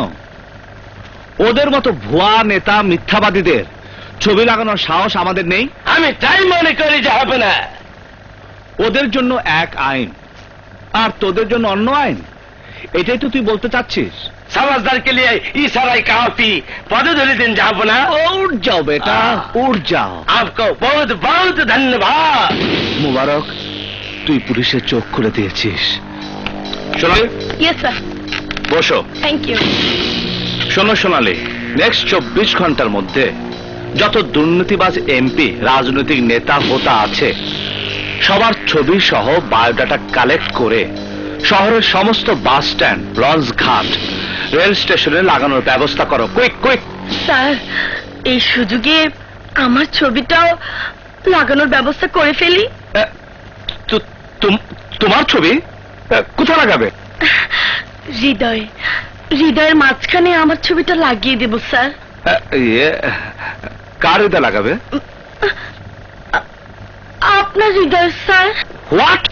ওদের মতো ভুয়া নেতা মিথ্যাবাদীদের ছবি লাগানোর সাহস আমাদের নেই? আমি তাই মনে করি যে হবে না। ওদের জন্য এক আইন আর তোদের জন্য অন্য আইন, এটাই তো তুই বলতে চাচ্ছিস? সমাজদারকে লিয়ে ইশারায় কাফি, পদে ধরে দিন, যাবো না। উঠ যাও বেটা, উঠ যাও। আপকো বহুত বহুত ধন্যবাদ। মুবারক, তুই পুলিশের চোখ খুলে দিয়েছিস। Sonali, yes sir. বসো। Thank you. শোনো সোনালি, নেক্সট 24 ঘন্টার মধ্যে যত দুর্নীতিবাজ এমপি, রাজনৈতিক নেতা হোতা আছে সবার ছবি সহ বায়োডাটা কালেক্ট করে শহরের সমস্ত বাস স্ট্যান্ড, লঞ্চ ঘাট, রেল স্টেশনে লাগানোর ব্যবস্থা করো। Quick quick. স্যার, এই সুযোগে আমার ছবিটাও লাগানোর ব্যবস্থা করে ফেলি। তোমার ছবি কোথায় লাগাবে? হৃদয়, হৃদয়ের মাঝখানে আমার ছবিটা লাগিয়ে দেব স্যার। কার হৃদয় লাগাবে? আপনার হৃদয় স্যার। হোয়াট?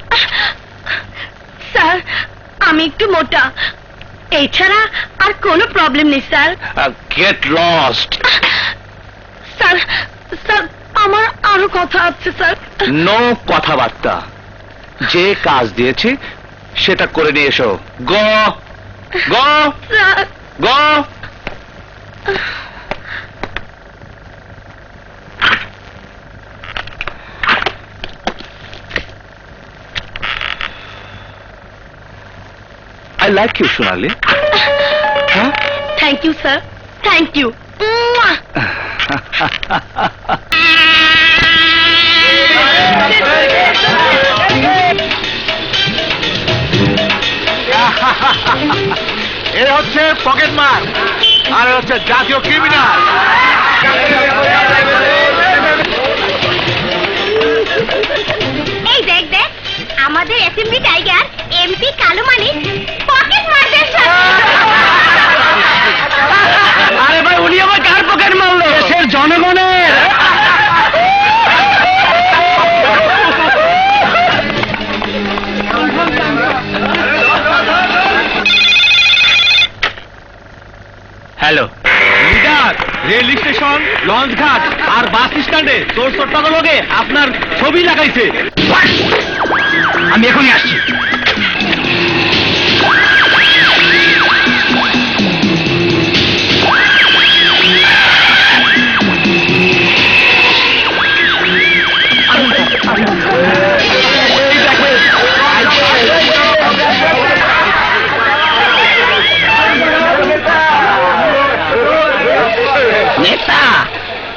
স্যার, আমি একটু মোটা, এছাড়া আর কোনো প্রবলেম নেই sir. Get lost. Sir, sir আমার আরো কথা আছে স্যার। নো কথাবার্তা, যে কাজ দিয়েছি সেটা করে নিয়ে এসো। Go go sir, go. I like you, Sonali. Huh? Thank you sir, thank you. এ হচ্ছে পকেট মার, আর হচ্ছে জাতীয় ক্রিমিনাল। এই দেখ দেখ, আমাদের এসএমবি টাইগার এমপি কালো মানিক পকেট মারদের আরে ভাই, উনি আমার কার পকেট মারলো? দেশের জনগণের। Hello leader, rail station, launch ঘাট আর বাস স্ট্যান্ডে তোর ছোট্ট লোকে আপনার ছবি লাগাইছে। আমি এখনই আসছি। নেতা,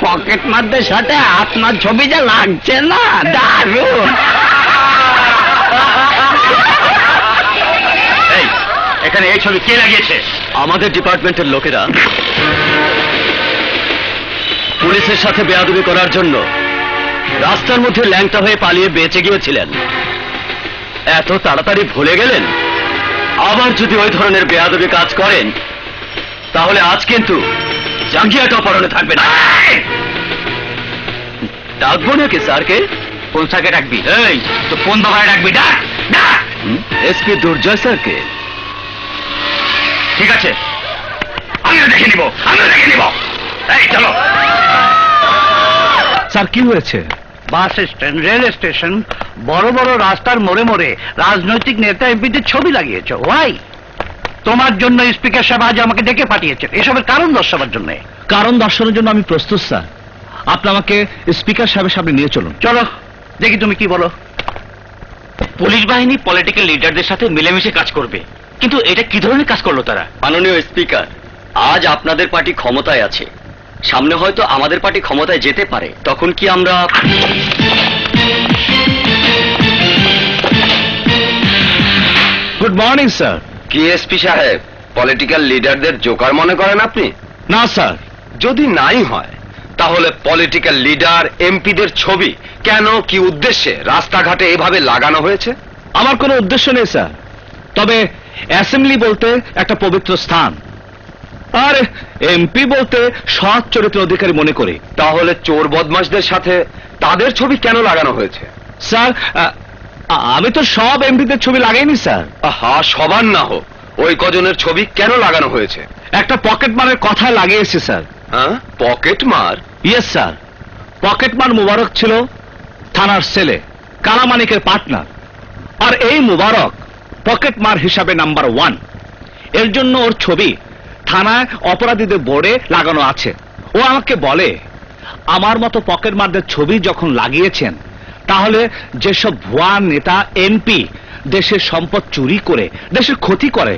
পকেট মারদের সাথে আপনার ছবি যা লাগছে না, দারুণ। এখানে এই ছবি কে লাগিয়েছে? আমাদের ডিপার্টমেন্টের লোকেরা পুলিশের সাথে বেয়াদবি করার জন্য রাস্তার মধ্যে ল্যাংটা হয়ে পালিয়ে বেঁচে গিয়েছিলেন। এত তাড়াতাড়ি ভুলে গেলেন? আবার যদি ওই ধরনের বেয়াদবি কাজ করেন তাহলে আজ কিন্তু জাঙ্গিয়াটা অপহরণে থাকবে না। ডাকবো নাকি স্যারকে? কোন স্যারকে ডাকবি? এই তো কোন দফায় ডাকবি? ডাক ডাক। এসপি দুর্জয় স্যারকে। ঠিক আছে, আমিও দেখে নিব। এই চলো। স্যার কি হয়েছে? বাস স্ট্যান্ড, রেল স্টেশন, বড় বড় রাস্তার মোড়ে মোড়ে রাজনৈতিক নেতা এমপিদের ছবি লাগিয়েছ। ওয়াই? তোমার জন্য স্পিকার সাহেব আজ আমাকে ডেকে পাঠিয়েছেন এসবের কারণ দর্শাবার জন্য। কারণ দর্শানোর জন্য আমি প্রস্তুত স্যার। আপনি আমাকে স্পিকার সাহেবের সামনে নিয়ে চলুন। চলো দেখি তুমি কি বলো। পুলিশ বাহিনী পলিটিক্যাল লিডারদের সাথে মিলেমিশে কাজ করবে, কিন্তু এটা কি ধরনের কাজ করলো তারা? মাননীয় স্পিকার, আজ আপনাদের পার্টি ক্ষমতায় আছে, সামনে হয়তো আমাদের পার্টি ক্ষমতায় যেতে পারে, তখন কি আমরা... গুড মর্নিং স্যার। কি এসপি সাহেব, পলিটিক্যাল লিডারদের জোকার মনে করেন আপনি? না স্যার। যদি নাই হয় তাহলে পলিটিক্যাল লিডার এমপিদের ছবি কেন, কি উদ্দেশ্যে রাস্তাঘাটে এভাবে লাগানো হয়েছে? আমার কোনো উদ্দেশ্য নেই স্যার, তবে অ্যাসেম্বলি বলতে একটা পবিত্র স্থান, আর এমপি বলতে সৎ চরিত্র অধিকারী মনে করি। তাহলে চোর বদমাশদের সাথে তাদের ছবি কেন লাগানো হয়েছে? স্যার, আমি তো সব এমপিদের ছবি লাগাইনি স্যার। আহা, সবার না হোক, ওই কজনের ছবি কেন লাগানো হয়েছে? একটা পকেট মারের কথা লাগিয়েছি স্যার। হ্যাঁ, পকেট মার? Yes sir. পকেটমার মুবারক ছিল থানার ছেলে, কালামানিকের পার্টনার, আর এই মুবারক পকেটমার হিসাবে নাম্বার 1। এর জন্য ওর ছবি থানায় অপরাধীদের বোর্ডে লাগানো আছে। ও আমাকে বলে, আমার মতো পকেটমারদের ছবি যখন লাগিয়েছেন, তাহলে যেসব ভুয়া নেতা এমপি দেশের সম্পদ চুরি করে দেশের ক্ষতি করে,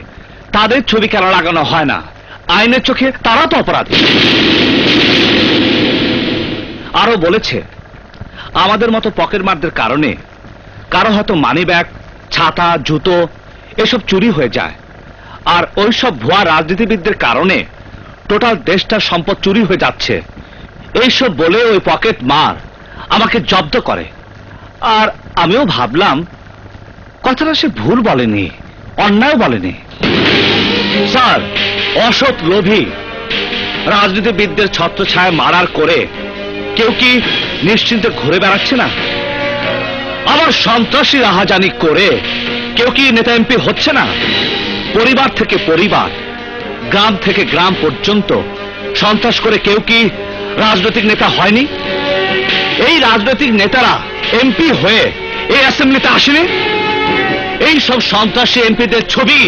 তাদের ছবি কেন লাগানো হয় না? আইনের চোখে তারা তো অপরাধী। আরো বলেছে, আমাদের মতো পকেটমারদের কারণে কারো হয়তো মানি ব্যাগ, ছাতা, জুতো এসব চুরি হয়ে যায়, আর ওইসব ভুয়া রাজনীতিবিদদের কারণে টোটাল দেশটার সম্পদ চুরি হয়ে যাচ্ছে। এইসব বলে ওই পকেট মার আমাকে জব্দ করে। আর আমিও ভাবলাম কথাটা সে ভুল বলেনি, অন্যায় বলেনি। স্যার, অসৎ লোভী রাজনীতিবিদদের ছত্রছায়া মারার করে কেউ কি নিশ্চিন্তে ঘুরে বেড়াচ্ছে না? আবার সন্ত্রাসী রাহাজানি করে কেউ কি নেতা এমপি হচ্ছে না? পরিবার থেকে পরিবার, গ্রাম থেকে গ্রাম পর্যন্ত সন্ত্রাস করে কেউ কি রাজনৈতিক নেতা হয়নি? এই রাজনৈতিক নেতারা এমপি হয়ে এই অ্যাসেম্বলিতে আসেনি। এই সব সন্ত্রাসী এমপিদের ছবি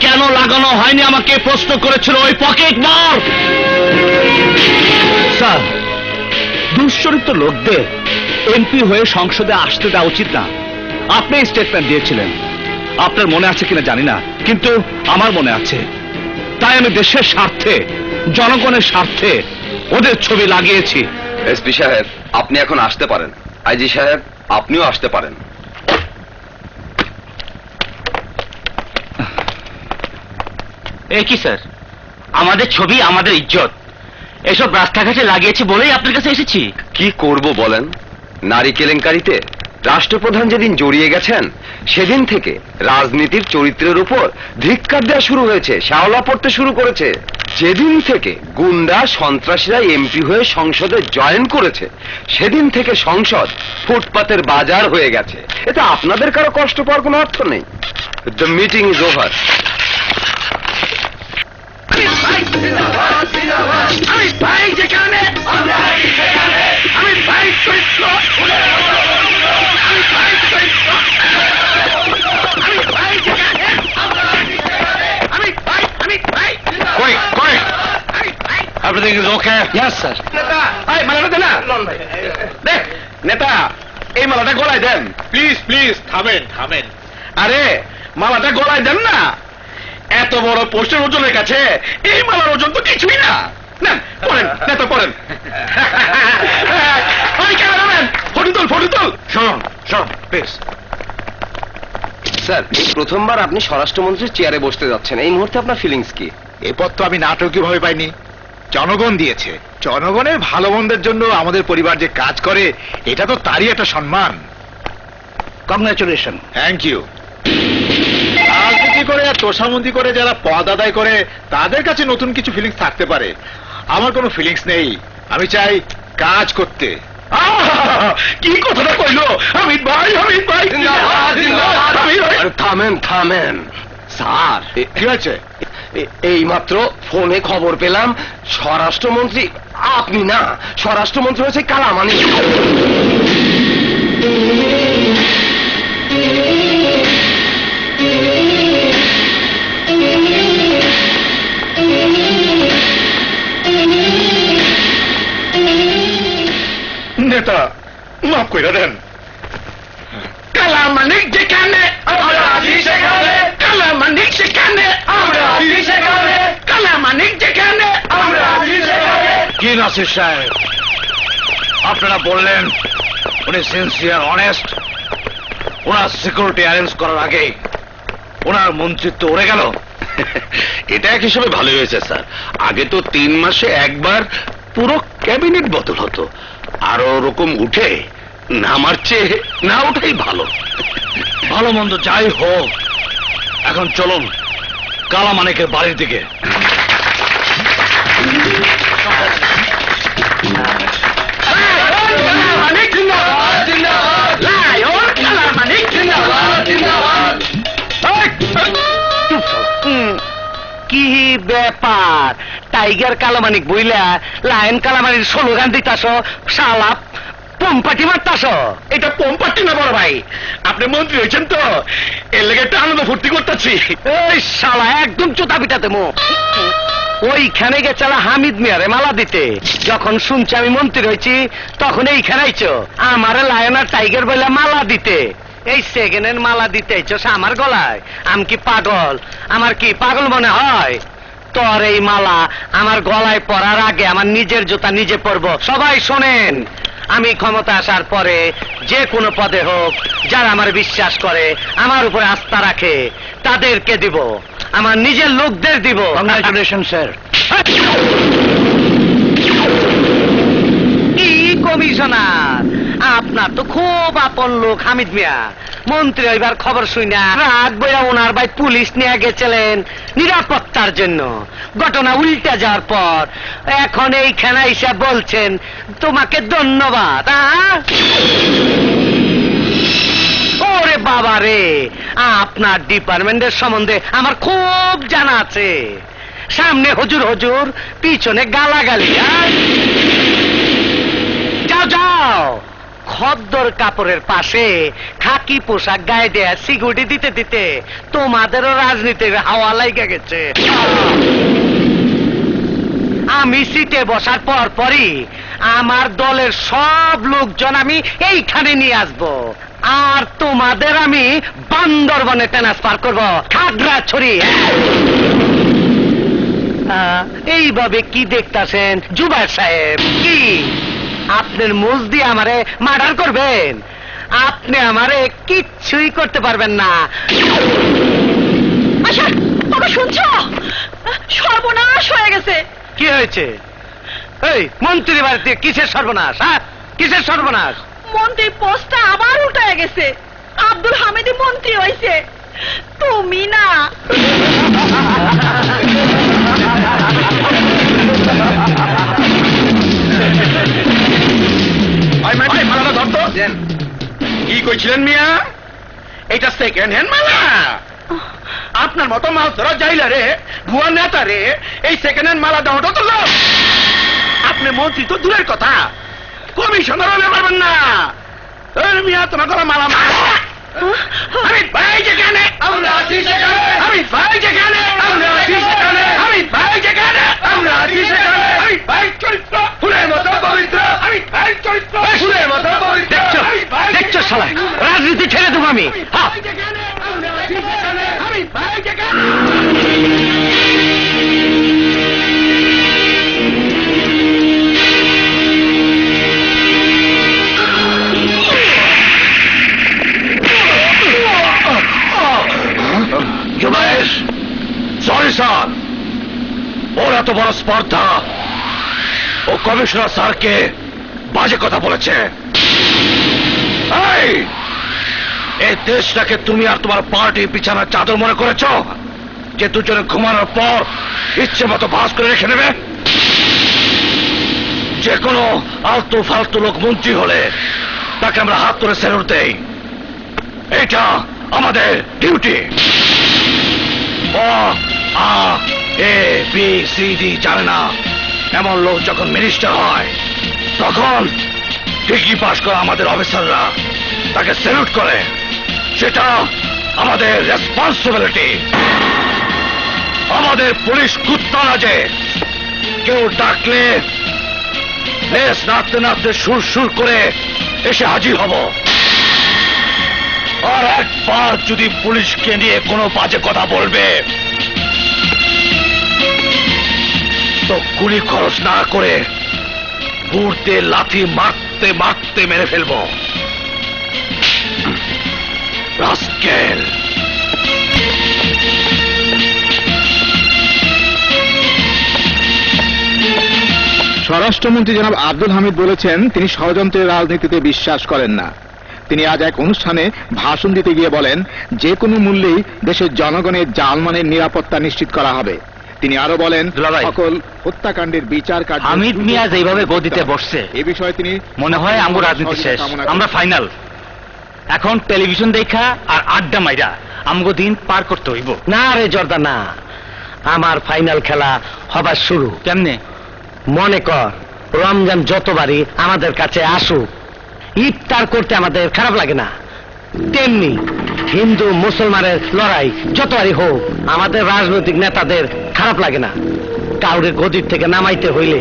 কেন লাগানো হয়নি আমাকে প্রশ্ন করেছিল ওই পকেট মার। স্যার, দুশ্চরিত্র লোকদের এমপি হয়ে সংসদে আসতে দেওয়া উচিত না। আপনি স্টেটমেন্ট দিয়েছিলেন, আপনার মনে আছে কিনা জানি না, কিন্তু আমার মনে আছে। তাই আমি দেশের স্বার্থে, জনগণের স্বার্থে ওদের ছবি লাগিয়েছি। এসপি সাহেব, আপনি এখন আসতে পারেন। আইজি সাহেব, আপনিও আসতে পারেন। কি স্যার, আমাদের ছবি, আমাদের ইজ্জত এসব রাস্তাঘাটে লাগিয়েছে বলেই আপনার কাছে এসেছি। কি করব বলেন? নারী কেলেঙ্কারিতে রাষ্ট্রপ্রধান যেদিন জড়িয়ে গেছেন, সেদিন থেকে রাজনীতির চরিত্রের উপর ধিক্কার দেওয়া শুরু হয়েছে, শ্যাওলা পড়তে শুরু করেছে। যেদিন থেকে গুন্ডা সন্ত্রাসীরা এমপি হয়ে সংসদে জয়েন করেছে, সেদিন থেকে সংসদ ফুটপাতের বাজার হয়ে গেছে। এতে আপনাদের কারো কষ্ট পাওয়ার কোনো অর্থ নেই। The meeting is over. আমি ভাই যেখানে, আমি ভাই চরিত্র, আমি ভাই চরিত্র, আমি ভাই যেখানে, আমি ভাই, আমি ভাই। কই কই Everything is okay? Yes, sir. নেতা, এই মালাটা দে না। দে, নেতা, এই মালাটা গলায় দেন। প্লিজ প্লিজ থামেন থামেন। আরে মালাটা গলায় দেন না। এত বড় পোস্টের ওজনের কাছে এই মালার ওজন তো কিছুই না। নেন, পড়েন, নেতা পড়েন। ওই ক্যামেরাম্যান, ফটো তুল, ফটো তুল। শোন, শোন, প্লিজ। স্যার, এই প্রথমবার আপনি স্বরাষ্ট্রমন্ত্রীর চেয়ারে বসতে যাচ্ছেন, এই মুহূর্তে আপনার ফিলিংস কি? এই পদ তো আমি নাটকীয় ভাবে পাইনি, জনগণ দিয়েছে। জনগণের ভালো মন্দের জন্য আমাদের পরিবার যে কাজ করে, এটা তো তারই একটা সম্মান। কংগ্রাচুলেশন। Thank you. রাজনীতি করে আর তোষামন্দি করে যারা পদ আদায় করে তাদের কাছে নতুন কিছু ফিলিংস থাকতে পারে, আমার কোনো ফিলিংস নেই। আমি চাই কাজ করতে। কি কথাটা কইলো হামিদ ভাই, হামিদ ভাই হামিদ ভাই। আরে থামেন থামেন স্যার, কি হয়েছে? এই মাত্র ফোনে খবর পেলাম স্বরাষ্ট্রমন্ত্রী আপনি না, স্বরাষ্ট্রমন্ত্রী হচ্ছে কালামানি। নেতা মাফ কইরা দেন। কালামানিক যেখানে আমরা আছি সেখানে, কালামানিক সেখানে আমরা আছি সেখানে, কালামানিক যেখানে আমরা আছি সেখানে। কি নাসির সাহেব, আপনারা বললেন উনি সিনসিয়ার অনেস্ট, ওনার সিকিউরিটি অ্যারেঞ্জ করার আগে ওনার মন্ত্রিত্ব উড়ে গেল। এটা এক হিসেবে ভালো হয়েছে স্যার। আগে তো 3 মাসে একবার পুরো ক্যাবিনেট বদল হতো, আরো ওরকম উঠে নামার চেয়ে না ওঠাই ভালো। ভালো মন্দ যাই হোক, এখন চলুন কালামানিকের বাড়ির দিকে। কালামানিক জিন্দাবাদ, জিন্দাবাদ, লায়ন কালামানিক জিন্দাবাদ, জিন্দাবাদ। কি ব্যাপার, টাইগার কালামানিক বইলা লায়ন কালামানির স্লোগান দিতাছ, শালা পম্পাটি মারতাছ। এটা পম্পাটি না বড় ভাই, আপনি মন্ত্রী হয়েছেন তো এর লেগে একটা আনন্দ ফুর্তি করতেছি। এই শালা একদম চোতা পিটাতে মো। ওইখানে গেছালা হামিদ মিয়ারে মালা দিতে, যখন শুনছি আমি মন্ত্রী হয়েছি তখন এইখানে আইছো আমারে লায়ন আর টাইগার বইলা মালা দিতে। এই সেকেন্ড মালা দিতে আইছো আমার গলায়। আমি কি পাগল? আমার কি পাগল মনে হয়? তোর এই মালা আমার গলায় পরার আগে আমার নিজের জুতা নিজে পরবো। সবাই শোনেন, আমি ক্ষমতা আসার পরে যে কোনো পদে হোক, যারা আমার বিশ্বাস করে, আমার উপরে আস্থা রাখে, তাদেরকে দিব, আমার নিজের লোকদের দিব। Congratulation sir. কি কমিশনার, আপনার তো খুব আপন লোক হামিদ মিয়া। মন্ত্রী এবার খবর শুই না রাত বইয়া ওনার ভাই পুলিশ নিয়ে গেছিলেন নিরাপত্তার জন্য। ঘটনা উল্টে যাওয়ার পর এখন এইখানে এসে বলছেন তোমাকে ধন্যবাদ। ওরে বাবা রে, আপনার ডিপার্টমেন্টের সম্বন্ধে আমার খুব জানা আছে। সামনে হুজুর হুজুর, পিছনে গালাগালি। যাও যাও, খদ্দর কাপড়ের পাশে খাকি পোশাক গায়ে দেয়া সিকিউরিটি দিতে দিতে তোমাদেরও রাজনীতির হাওয়া লাইগা গেছে। আমি সিটে বসার পর পরই আমার দলের সব লোকজন আমি এইখানে নিয়ে আসবো, আর তোমাদের আমি বান্দরবনে ট্রান্সফার করব, খাগড়াছড়ি। এইভাবে কি দেখতাছেন জুবায়ের সাহেব? কি আপনার মুজ দিয়ে আমারে মার্ডার করবেন? আপনি আমারে কিচ্ছুই করতে পারবেন না। আচ্ছা, তোমরা শুনছো? সর্বনাশ হয়ে গেছে। কি হয়েছে? এই মন্ত্রী বাড়িতে কিসের সর্বনাশ? হ্যাঁ, কিসের সর্বনাশ? মন্ত্রীর পোস্টটা আবার উল্টে গেছে। আব্দুল হামিদ মন্ত্রী হয়েছে, তুমি না। মালাটা ধরতো। কি কইছিলেন মিয়া? এটা সেকেন্ড হ্যান্ড মালা। আপনার মতো মাল ধরা যাইলা রে, ভুয়া নেতা রে, এই সেকেন্ড হ্যান্ড মালা দেওয়াটা তো লোক। আপনি মন্ত্রী তো দূরের কথা, কমিশনার হলে পারবেন না। মিয়া তোমার কোনো মালা আমি ভাই যেখানে আমরা আছি সেখানে, আমি ভাই যেখানে আমরা আছি সেখানে, আমি ভাই যেখানে আমরা আছি সেখানে, আমি ভাই চরিত্র ফুলের মতো পবিত্র, আমি ভাই চরিত্র ফুলের মতো পবিত্র। দেখছো শালা, রাজনীতি ছেড়ে দেবো আমি। হ্যাঁ, যেখানে আমরা আছি সেখানে, আমি ভাই যেখানে। সরি স্যার, ওর এত বড় স্পর্ধা, ও কমিশনার স্যারকে বাজে কথা বলেছে। এই এই দেশটাকে তুমি আর তোমার পার্টি বিছানার চাদর মনে করেছো, যে দুজনে ঘুমানোর পর ইচ্ছে মতো ভাস করে রেখে নেবে? যে কোনো আলতু ফালতু লোক মন্ত্রী হলে তাকে আমরা হাত ধরে স্যালুট দেই। এটা আমাদের duty. O a A B C D জানে না এমন লোক যখন মিনিস্টার হয়, তখন ডিগ্রি পাস করা আমাদের অফিসাররা তাকে স্যালুট করে। সেটা আমাদের রেসপন্সিবিলিটি। আমাদের পুলিশ কুত্তা না যে কেউ ডাকলে লেজ নাড়তে নাড়তে সুর সুর করে এসে হাজির হব। আর একবার যদি পুলিশকে নিয়ে কোনো বাজে কথা বলবে তো গুলি খরচ না করে ঘুরতে লাথি মারতে মারতে মেরে ফেলবো। রাস্কেল। স্বরাষ্ট্রমন্ত্রী জনাব আব্দুল হামিদ বলেছেন তিনি ষড়যন্ত্রের রাজনীতিতে বিশ্বাস করেন না। তিনি আজ এক অনুষ্ঠানে ভাষণ দিতে গিয়ে বলেন, যে কোনো মূল্যেই দেশের জনগণের জানমালের নিরাপত্তা নিশ্চিত করা হবে। তিনি আরো বলেন, দুলাভাই, সকল হত্যাকাণ্ডের বিচার কার্য হামিদ মিয়া যেভাবে গদিতে বসছে, এ বিষয়ে তিনি মনে হয় আমগো রাজনীতি শেষ, আমরা ফাইনাল। এখন টেলিভিশন দেখা আর আড্ডা মাইরা আমগো দিন পার করতে হইব। না রে জর্দা না, আমার ফাইনাল খেলা হবার শুরু। কেমনে? মনে কর রমজান যতবারই আমাদের কাছে আসুক, ইফতার করতে আমাদের খারাপ লাগে না, তেমনি হিন্দু মুসলমানের লড়াই যতবারই হোক আমাদের রাজনৈতিক নেতাদের খারাপ লাগে না। কাউরে গদির থেকে নামাইতে হইলে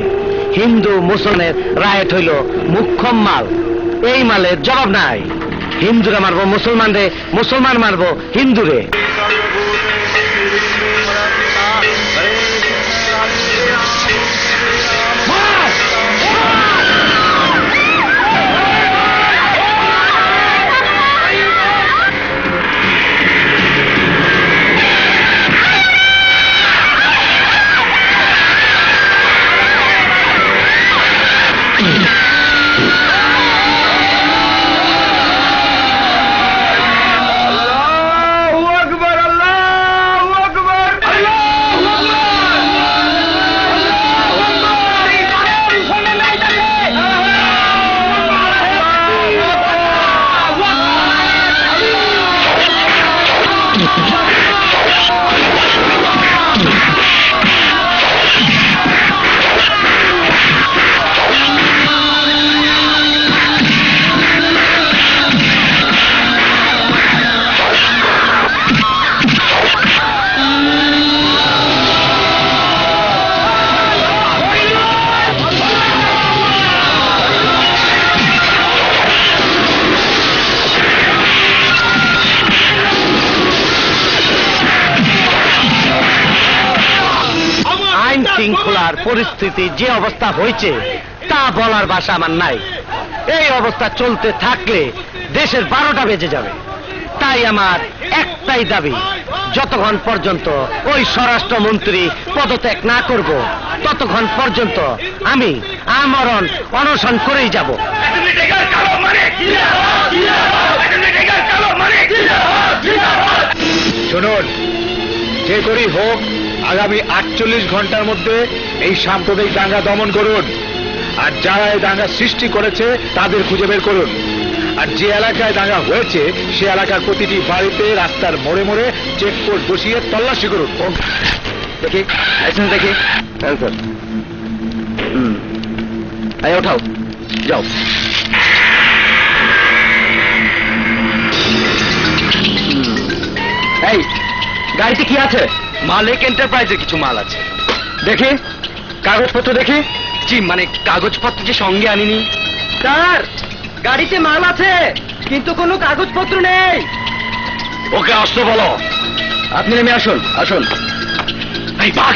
হিন্দু মুসলমানের রায়ত হইল মুখ্যম মাল, এই মালের জবাব নাই। হিন্দুরা মারবো মুসলমানরে, মুসলমান মারবো হিন্দুরে। শৃঙ্খলার পরিস্থিতি যে অবস্থা হয়েছে তা বলার ভাষা আমার নাই। এই অবস্থা চলতে থাকলে দেশের 12টা বেজে যাবে। তাই আমার একটাই দাবি, যতক্ষণ পর্যন্ত ওই স্বরাষ্ট্রমন্ত্রী পদত্যাগ না করব ততক্ষণ পর্যন্ত আমি আমরণ অনশন করেই যাব। শুনুন, যে করেই হোক আগামী 48 ঘন্টার মধ্যে এই সাম্প্রদায়িক দাঙ্গা দমন করুন। আর যারা এই দাঙ্গা সৃষ্টি করেছে তাদের খুঁজে বের করুন। আর যে এলাকায় দাঙ্গা হয়েছে সে এলাকার প্রতিটি বাড়িতে, রাস্তার মোড়ে মোড়ে চেকপোস্ট বসিয়ে তল্লাশি করুন। দেখি লাইসেন্স দেখি। হ্যাঁ স্যার। এই ওঠাও, যাও। এই গাড়িতে কি আছে? মালিক এন্টারপ্রাইজের কিছু মাল আছে। দেখি কাগজপত্র দেখি। জি, মানে কাগজপত্র যে সঙ্গে আনিনি। স্যার, গাড়িতে মাল আছে কিন্তু কোনো কাগজপত্র নেই। ওকে আসতে বলো। আপনি নেমে আসুন। আসুন। এই বাঘ,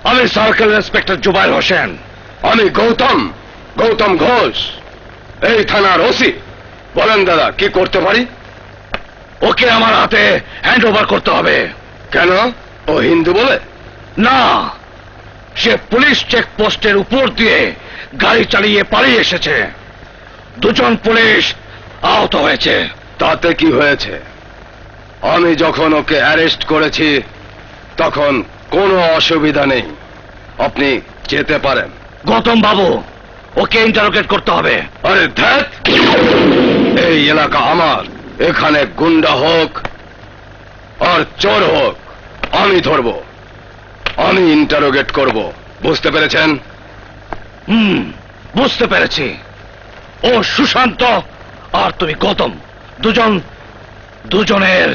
আমি সার্কেল ইন্সপেক্টর জুবাইর হোসেন। আমি গৌতম ঘোষ, এই থানার ওসি। বলেন দাদা, কি করতে পারি? ওকে আমার হাতে হ্যান্ড ওভার করতে হবে। কেন? ও হিন্দু বলে? না, সে পুলিশ চেকপোস্টের উপর দিয়ে গাড়ি চালিয়ে পালিয়ে এসেছে। 2 জন পুলিশ আহত হয়েছে। তাতে কি হয়েছে? আমি যখন ওকে অ্যারেস্ট করেছি তখন কোনো অসুবিধা নেই, আপনি যেতে পারেন। গৌতম বাবু, ওকে ইন্টারোগেট করতে হবে। আরে ধ্যাৎ, এই এলাকা আমার। এখানে গুন্ডা হোক আর চোর হোক, আমি ধরব, আমি ইন্টারোগেট করব। বুঝতে পেরেছেন? বুঝতে পেরেছি। ও সুশান্ত আর তুমি গৌতম, দুজনের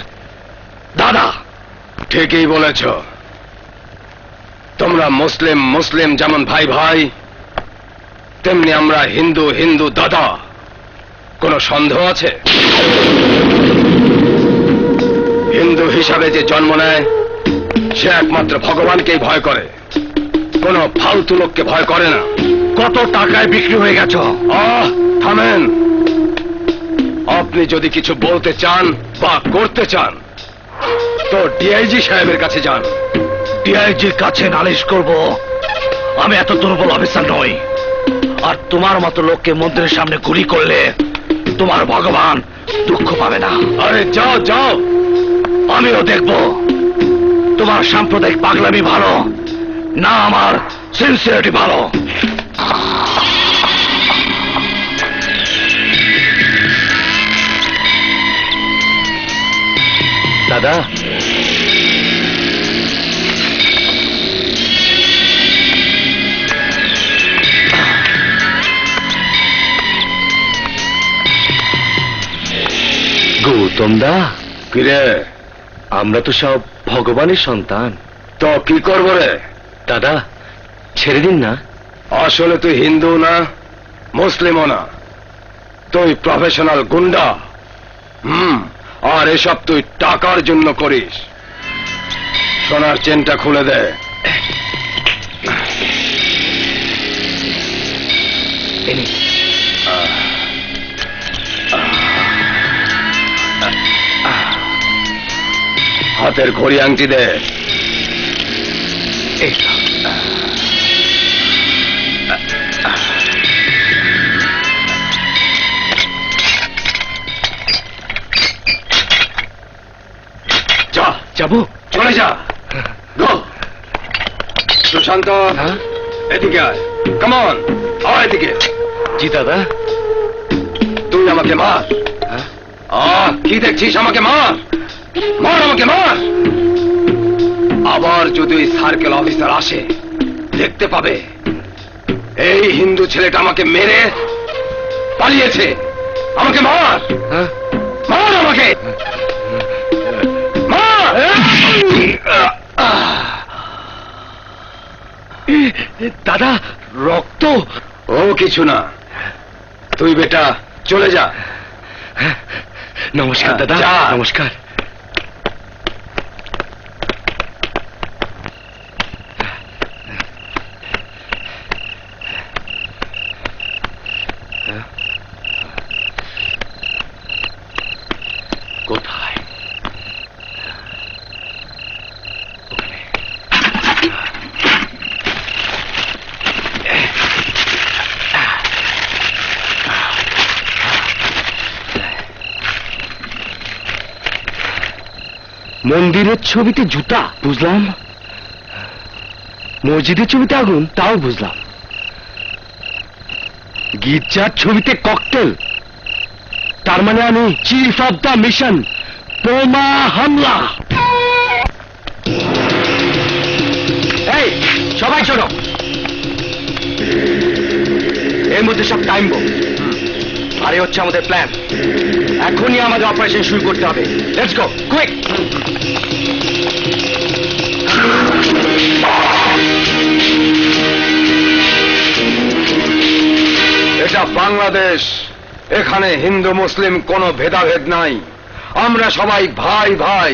দাদা। ঠিকই বলেছ। তোমরা মুসলিম যেমন ভাই ভাই, তেমনি আমরা হিন্দু দাদা। কোনো সন্দেহ আছে? হিন্দু হিসাবে যে জন্ম নেয় সে একমাত্র ভগবানকেই ভয় করে, কোনো ফালতু লোককে ভয় করে না। কত টাকায় বিক্রি হয়ে গেছ? থামেন। আপনি যদি কিছু বলতে চান বা করতে চান তো ডিআইজি সাহেবের কাছে যান। ডিআইজির কাছে নালিশ করব? আমি এত দুর্বল অফিসার নই। আর তোমার মতো লোককে মন্দিরের সামনে গুলি করলে তোমার ভগবান দুঃখ পাবে না। আরে যাও। আমিও দেখব তোমার সাম্প্রদায়িক পাগলামি ভালো না আমার সিনসিয়ারিটি ভালো। দাদা, গৌতম দা, কিরে, আমরা তো সব ভগবানের সন্তান। তো কি করবো রে? দাদা, ছেড়ে দিন না। আসলে তুই হিন্দু না, মুসলিমও না, তুই প্রফেশনাল গুন্ডা। আর এসব তুই টাকার জন্য করিস। সোনার চেনটা খুলে দে। হাতের ঘড়ি আংটি দে। যাবো? চলে যা। গো সুশান্ত, এদিকে আয়। কামন, আয় এদিকে। জি দাদা। তুই আমাকে মার। কি দেখছিস? আমাকে মার, আমাকে মার। আবার যদি ওই সার্কেল অফিসার আসে দেখতে পাবে এই হিন্দু ছেলেটা আমাকে মেরে পালিয়েছে। আমাকে মার, মার আমাকে মার। দাদা, রক্ত? ও কিছু না, তুই বেটা চলে যা। নমস্কার দাদা। যা। নমস্কার। কোথায়? মন্দিরের ছবিতে জুতা, বুঝলাম। মসজিদের ছবিতে আগুন, তাও বুঝলাম। গির্জার ছবিতে ককটেল, তার মানে আমি চিফ অফ দ্য মিশন। বোমা হামলা। এই সবাই শোনো, এর মধ্যে সব টাইম বম। আর এই হচ্ছে আমাদের প্ল্যান। এখনই আমাদের অপারেশন শুরু করতে হবে। Let's go, quick. এটা বাংলাদেশ, এখানে হিন্দু মুসলিম কোনো ভেদাভেদ নাই। আমরা সবাই ভাই ভাই।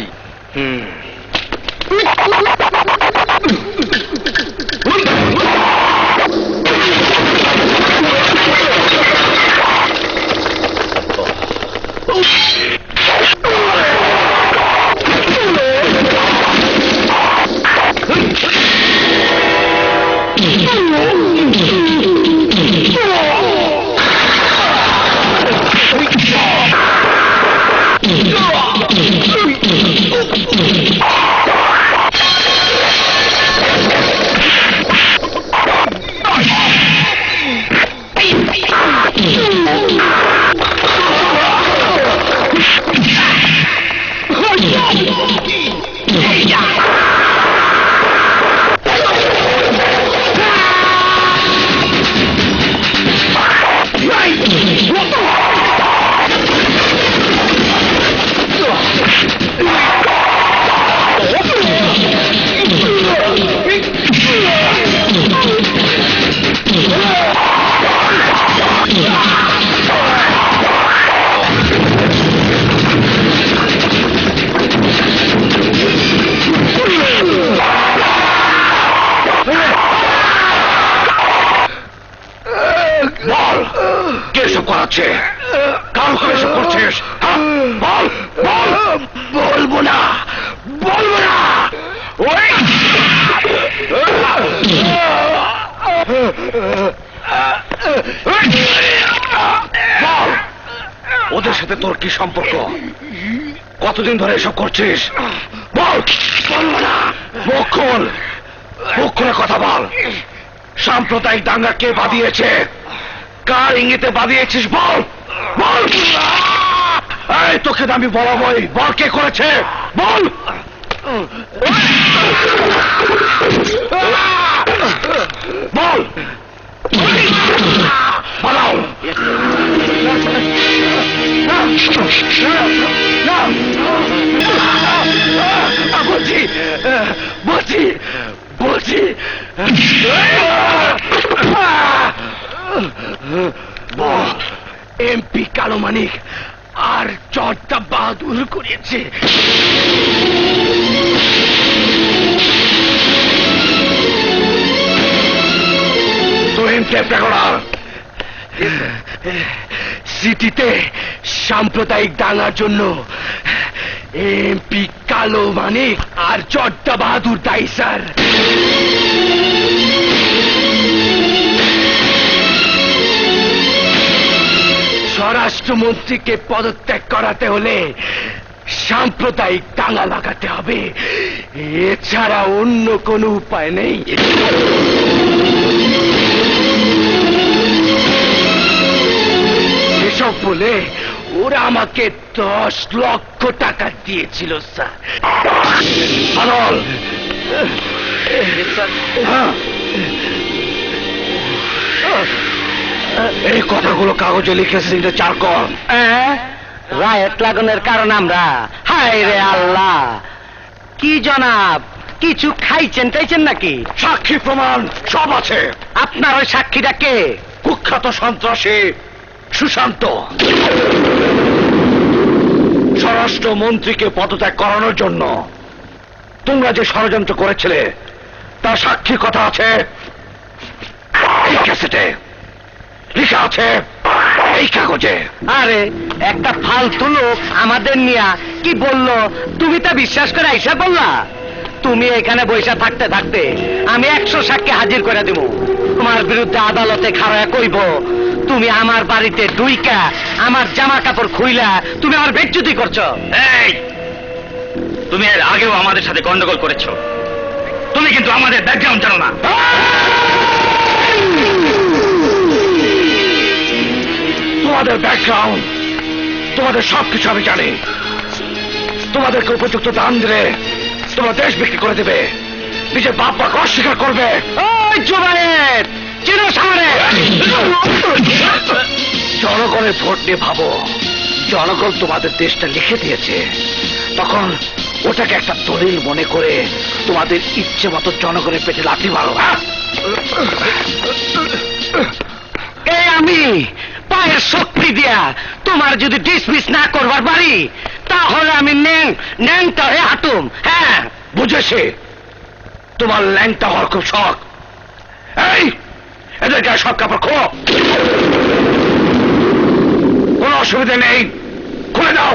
বল কে এসব করাচ্ছে? কার করে এসব করছিস? হ্যাঁ? বল বল। বলবো না, বলবো না। ওই বল, ওদের সাথে তোর কি সম্পর্ক? কতদিন ধরে এসব করছিস? বল। বলবো না। মুখ খোল, মুখ খুলে কথা বল। সাম্প্রদায়িক দাঙ্গা কে বাঁধিয়েছে? কার ইঙ্গিতে বাঁধিয়েছিস? বল বল। এই তোকে তো আমি বলাবই, বল কে করেছে? বল। বল পালাও। বলছি বলছি বলছি এমপি কালো মানিক আর চর্চা বাহাদুর করিয়েছে। সিটিতে সাম্প্রদায়িক দাঙ্গার জন্য এমপি কালো মানিক আর চড্ডা বাহাদুর দায়ী স্যার। স্বরাষ্ট্রমন্ত্রীকে পদত্যাগ করাতে হলে সাম্প্রদায়িক দাঙ্গা লাগাতে হবে, এছাড়া অন্য কোনো উপায় নেই। এসব বলে ওরা আমাকে 10 লক্ষ টাকা দিয়েছিল স্যার। আনল, এই কথাগুলো কাগজে লিখে সিগনেচার কর। রায়ত লাগানোর কারণ আমরা। হায় রে আল্লাহ, কি জনাব কিছু খাইছেন টাইছেন নাকি? সাক্ষী প্রমাণ সব আছে। আপনার ওই সাক্ষীটা কে? কুখ্যাত সন্ত্রাসী সুশান্ত। স্বরাষ্ট্র মন্ত্রীকে পদত্যাগ করানোর জন্য তোমরা যে ষড়যন্ত্র করেছিলে তার সাক্ষী কথা আছে এই ক্যাসেটে, লেখা আছে এই কাগজে। আরে একটা ফালতু লোক আমাদের নিয়া কি বললো তুমি তা বিশ্বাস করে আইসা বললা? তুমি এখানে বৈশা থাকতে থাকতে আমি 100 সাক্ষী হাজির করে দিব। তোমার বিরুদ্ধে আদালতে খাড়া কইব তুমি আমার বাড়িতে ডুইকা আমার জামা কাপড় খুইলা তুমি আমার বেজ্জতি করছো। এই, তুমি এর আগেও আমাদের সাথে গন্ডগোল করেছো। তুমি কিন্তু আমাদের ব্যাকগ্রাউন্ড জানো না। তোমাদের ব্যাকগ্রাউন্ড, তোমাদের সবকিছু আমি জানি। তোমাদেরকে উপযুক্ত দান দিলে তোমরা দেশ বিক্রি করে দেবে, নিজের বাপ মাকে অস্বীকার করবে। ওই জুবায়ের চিনো সামনে। জনগণের ভোট নিয়ে ভাবো। জনগণ তোমাদের দেশটা লিখে দিয়েছে, তখন ওটাকে একটা দলিল মনে করে তোমাদের ইচ্ছে মতো জনগণের পেটে লাথি মারো। এই আমি পায়ের শক্তি দিয়া তোমার যদি ডিসমিস না করবার পারি তাহলে আমি ন্যাংটা হয়ে হাঁটুম। হ্যাঁ, বুঝেছে তোমার ল্যাংটা হওয়ার খুব শখ। এই এদের গায়ে সব কাপড় খোলো, কোনো অসুবিধা নেই, খুলে দাও।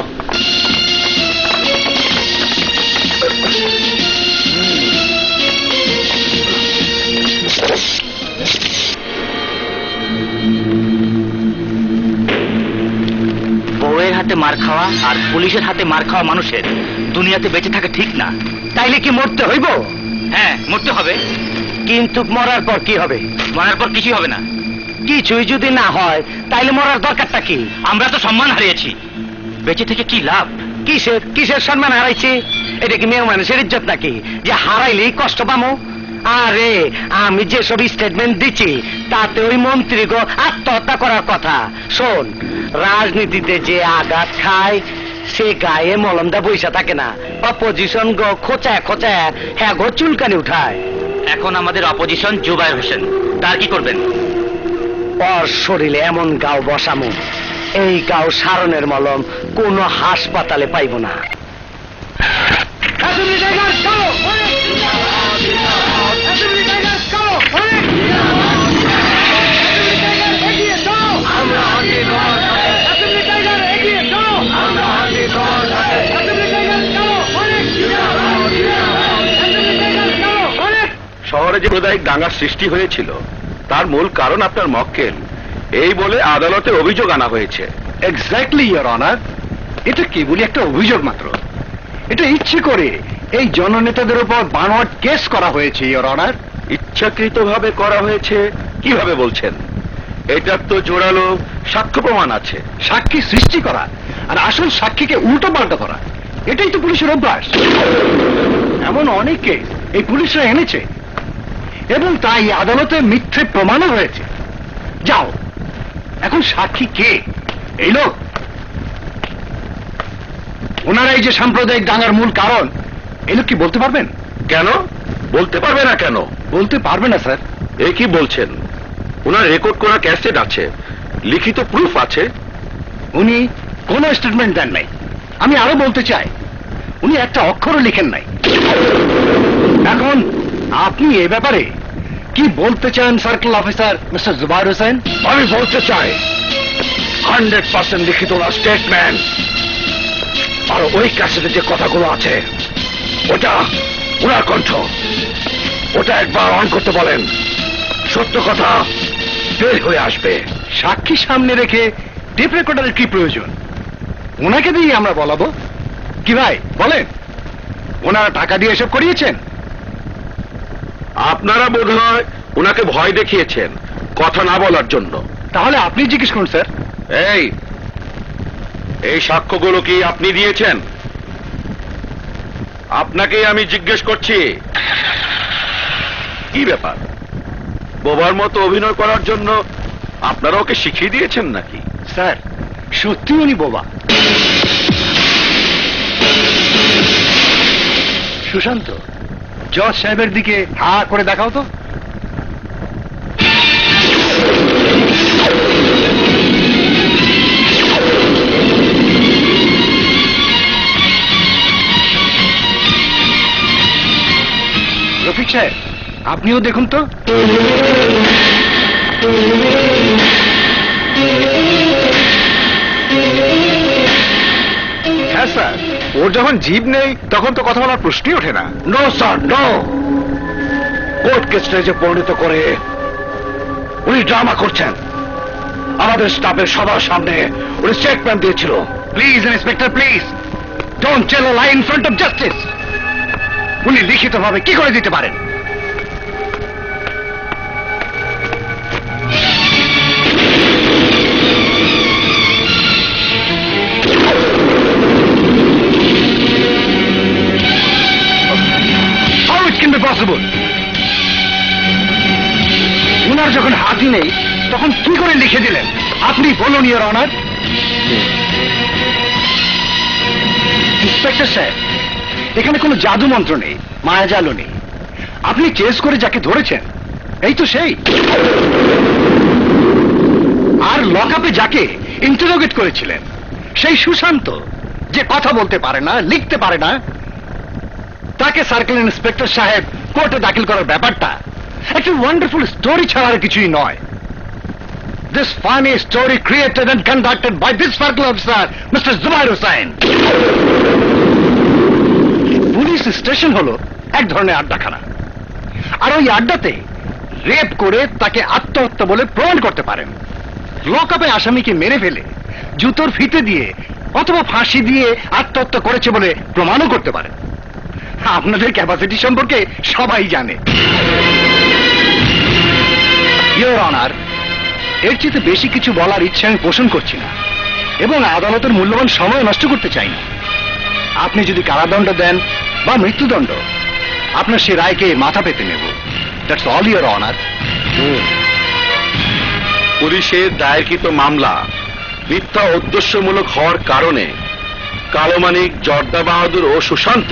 বউয়ের হাতে মার খাওয়া আর পুলিশের হাতে মার খাওয়া মানুষের দুনিয়াতে বেঁচে থাকা ঠিক না। তাইলে কি মরতে হইব? হ্যাঁ, মরতে হবে। কিন্তু মরার পর কি হবে? মরার পর কিছুই হবে না। কিছুই যদি না হয় তাইলে মরার দরকারটা কি? আমরা তো সম্মান হারিয়েছি, বেঁচে থেকে কি লাভ? কিসের কিসের সম্মান হারাইছি? এটা কি মেয়ে মানুষের ইজ্জত নাকি যে হারাইলেই কষ্ট পামো? আরে আমি যেসব স্টেটমেন্ট দিচ্ছি তাতে ওই মন্ত্রী গো আত্মহত্যা করার কথা। শোন, রাজনীতিতে যে আঘাত খায় সে গায়ে মলমদা বইসা থাকে না। অপোজিশন গো খোঁচায় খোঁচায় হ্যাঁ গো চুলকানি উঠায়। এখন আমাদের অপোজিশন জুবায়ের হোসেন, তার কি করবেন? ওর শরীরে এমন গাও বসামো, এই গাও সারণের মলম কোনো হাসপাতালে পাইব না। শহরে যে সাম্প্রদায়িক দাঙ্গার সৃষ্টি হয়েছিল তার মূল কারণ আপনার মক্কেল, এই বলে আদালতে অভিযোগ আনা হয়েছে। এক্স্যাক্টলি ইওর অনার, এটা কেবলই একটা অভিযোগ মাত্র। এটা ইচ্ছে করে এই জননেতাদের উপর বানোয়াট কেস করা হয়েছে ইওর অনার। ইচ্ছাকৃতভাবে করা হয়েছে কিভাবে বলছেন? এটার তো জোরালো সাক্ষ্য প্রমাণ আছে। সাক্ষী সৃষ্টি করা আর আসল সাক্ষীকে উল্টো পাল্টা করা, এটাই তো পুলিশের অভ্যাস। এমন অনেককে এই পুলিশরা এনেছে এবং তাই আদালতে মিথ্যে প্রমাণও হয়েছে। যাও, এখন সাক্ষী কে? এই লোক। ওনারা এই যে সাম্প্রদায়িক দাঙ্গার মূল কারণ, এই লোক কি বলতে পারবেন? কেন বলতে পারবে না? কেন বলতে পারবে না স্যার? এ কি বলছেন? ওনার রেকর্ড করা ক্যাসেট আছে, লিখিত প্রুফ আছে। উনি কোনো স্টেটমেন্ট দেন নাই। আমি আরো বলতে চাই, উনি একটা অক্ষরও লিখেন নাই। এখন আপনি এ ব্যাপারে কি বলতে চান circle officer mister Zubair Hossain? আমি বলতে চাই 100% লিখিত ওনার স্টেটমেন্ট। আর ওই ক্যাসেটে যে কথাগুলো আছে ওটা ওনার কণ্ঠ। ওটা একবার অন করতে বলেন, সত্য কথা বের হয়ে আসবে। সাক্ষী সামনে রেখে টেপ রেকর্ডারের কি প্রয়োজন? ওনাকে দিয়ে আমরা বলাবো কি? ভাই বলেন, ওনারা টাকা দিয়ে এসব করিয়েছেন? আপনারা বোধহয় ওনাকে ভয় দেখিয়েছেন কথা না বলার জন্য। তাহলে আপনি জিজ্ঞেস করুন স্যার। এই সাক্ষ্যগুলো কি আপনি দিয়েছেন? আপনাকেই আমি জিজ্ঞেস করছি। কি ব্যাপার, বোবার মতো অভিনয় করার জন্য আপনারা ওকে শিখিয়ে দিয়েছেন নাকি? স্যার, সত্যি উনি বোবা। সুশান্ত, জজ সাহেবের দিকে হা করে দেখাও তো। রফিক সাহেব, আপনিও দেখুন তো। হ্যাঁ স্যার, ওর যখন জিভ নেই তখন তো কথা বলার প্রশ্নই ওঠে না। No sir, no. কোর্টকে স্টেজে পরিণত করে উনি ড্রামা করছেন। আমাদের স্টাফের সবার সামনে উনি স্টেটমেন্ট দিয়েছিল। Please inspector, please don't tell a lie in front of justice. উনি লিখিতভাবে কি করে দিতে পারেন? How it can be possible? উনার যখন হাতই নেই তখন কি করে লিখে দিলেন? আপনি বলুন ইওর অনার। ইন্সপেক্টর সাহেব, এখানে কোনো জাদু মন্ত্র নেই, মায়াজালও নেই। আপনি চেস করে যাকে ধরেছেন এই তো সেই। আর লকআপে যাকে ইন্টারোগেট করেছিলেন সেই সুশান্ত, যে কথা বলতে পারে না, লিখতে পারে না। তাকে সার্কেল ইন্সপেক্টর সাহেব কোর্টে দাখিল করার ব্যাপারটা একটি ওয়ান্ডারফুল স্টোরি ছাড়া আর কিছুই নয়। This funny story created and conducted by this circle officer, Mr. Zubair Hussain. Police station হলো এক ধরনের আড্ডাখানা, আর ওই আড্ডাতে রেপ করে তাকে আত্মহত্যা বলে প্রমাণ করতে পারেন। লকআপে আসামিকে মেরে ফেলে জুতোর ফিতে দিয়ে অথবা ফাঁসি দিয়ে আত্মহত্যা করেছে বলে প্রমাণও করতে পারেন। আপনাদের ক্যাপাসিটি সম্পর্কে সবাই জানে। ইওর অনার, এর চেয়ে বেশি কিছু বলার ইচ্ছা আমি পোষণ করছি না এবং আদালতের মূল্যবান সময় নষ্ট করতে চাই না। আপনি যদি কারাদণ্ড দেন বা মৃত্যুদণ্ড, আপনার সে রায়কে মাথা পেতে নেব। That's all your honour. পুলিশের দায়েরকৃত মামলা মিথ্যা উদ্দেশ্যমূলক হওয়ার কারণে কালো মানিক, জর্দা বাহাদুর ও সুশান্ত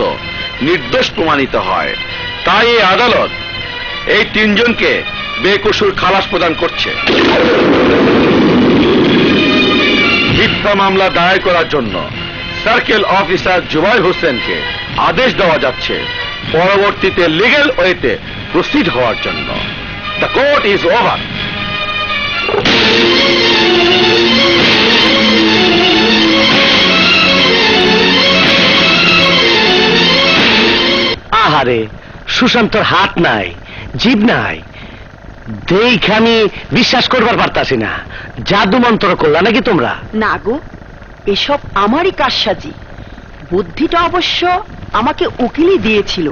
নির্দোষ প্রমাণিত হয়। তাই এই আদালত এই তিনজনকে বেকসুর খালাস প্রদান করছে। মিথ্যা মামলা দায়ের করার জন্য সার্কেল অফিসার জুবাইর হোসেনকে আদেশ দেওয়া যাচ্ছে পরবর্তীতে লিগ্যাল ওয়েতে প্রসিড হওয়ার জন্য। The court is over. আহারে, সুশান্তর হাত নাই, জিভ নাই, দেখে আমি বিশ্বাস করবার পারতাছি না। জাদু মন্ত্র করলা নাকি তোমরা? না গো, এসব আমারই কারসাজি। বুদ্ধিটা অবশ্য আমাকে উকিলই দিয়েছিল,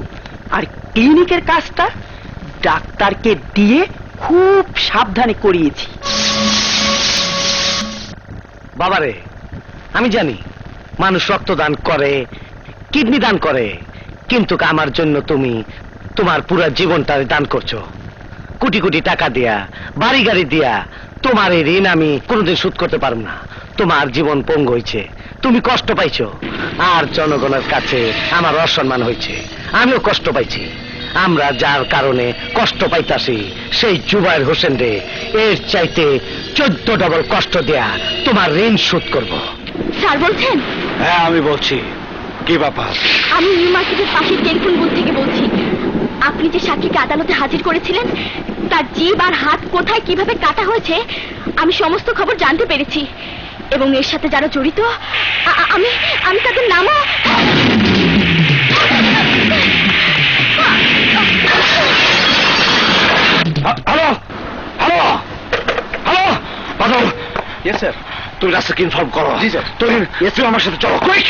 আর ক্লিনিকের কাজটা ডাক্তারকে দিয়ে খুব সাবধানে করিয়েছি। বাবারে, আমি জানি মানুষ রক্তদান করে, কিডনি দান করে, কিন্তু আমার জন্য তুমি তোমার পুরো জীবনটা দান করছো। কোটি কোটি টাকা দিয়া, বাড়ি গাড়ি দিয়া তোমার এই ঋণ আমি কোনোদিন শোধ করতে পারব না। তোমার জীবন পঙ্গু হয়েছে, তুমি কষ্ট পাইছো, আর জনগণের কাছে আমার অসম্মান হয়েছে, আমিও কষ্ট পাইছি। আমরা যার কারণে কষ্ট পাইতাছি সেই জুবাইর হোসেন রে এর চাইতে 14 ডবল কষ্ট দেয়া তোমার ঋণ শোধ করব। স্যার বলছেন? হ্যাঁ, আমি বলছি। কি ব্যাপার? আমি নিউ মার্কেটের পাশের টেলিফোন বুথ থেকে বলছি। আপনি যে সাক্ষীকে আদালতে হাজির করেছিলেন, তার জিভ আর হাত কোথায় কিভাবে কাটা হয়েছে আমি সমস্ত খবর জানতে পেরেছি, এবং এর সাথে যারা জড়িত আমি আমি তাদের নামও। Hello hello hello Badal. Yes sir. তুমি রাস্তাকে ইনফর্ম করো। জি স্যার। তুমি এসপি আমার সাথে চলো, কুইক।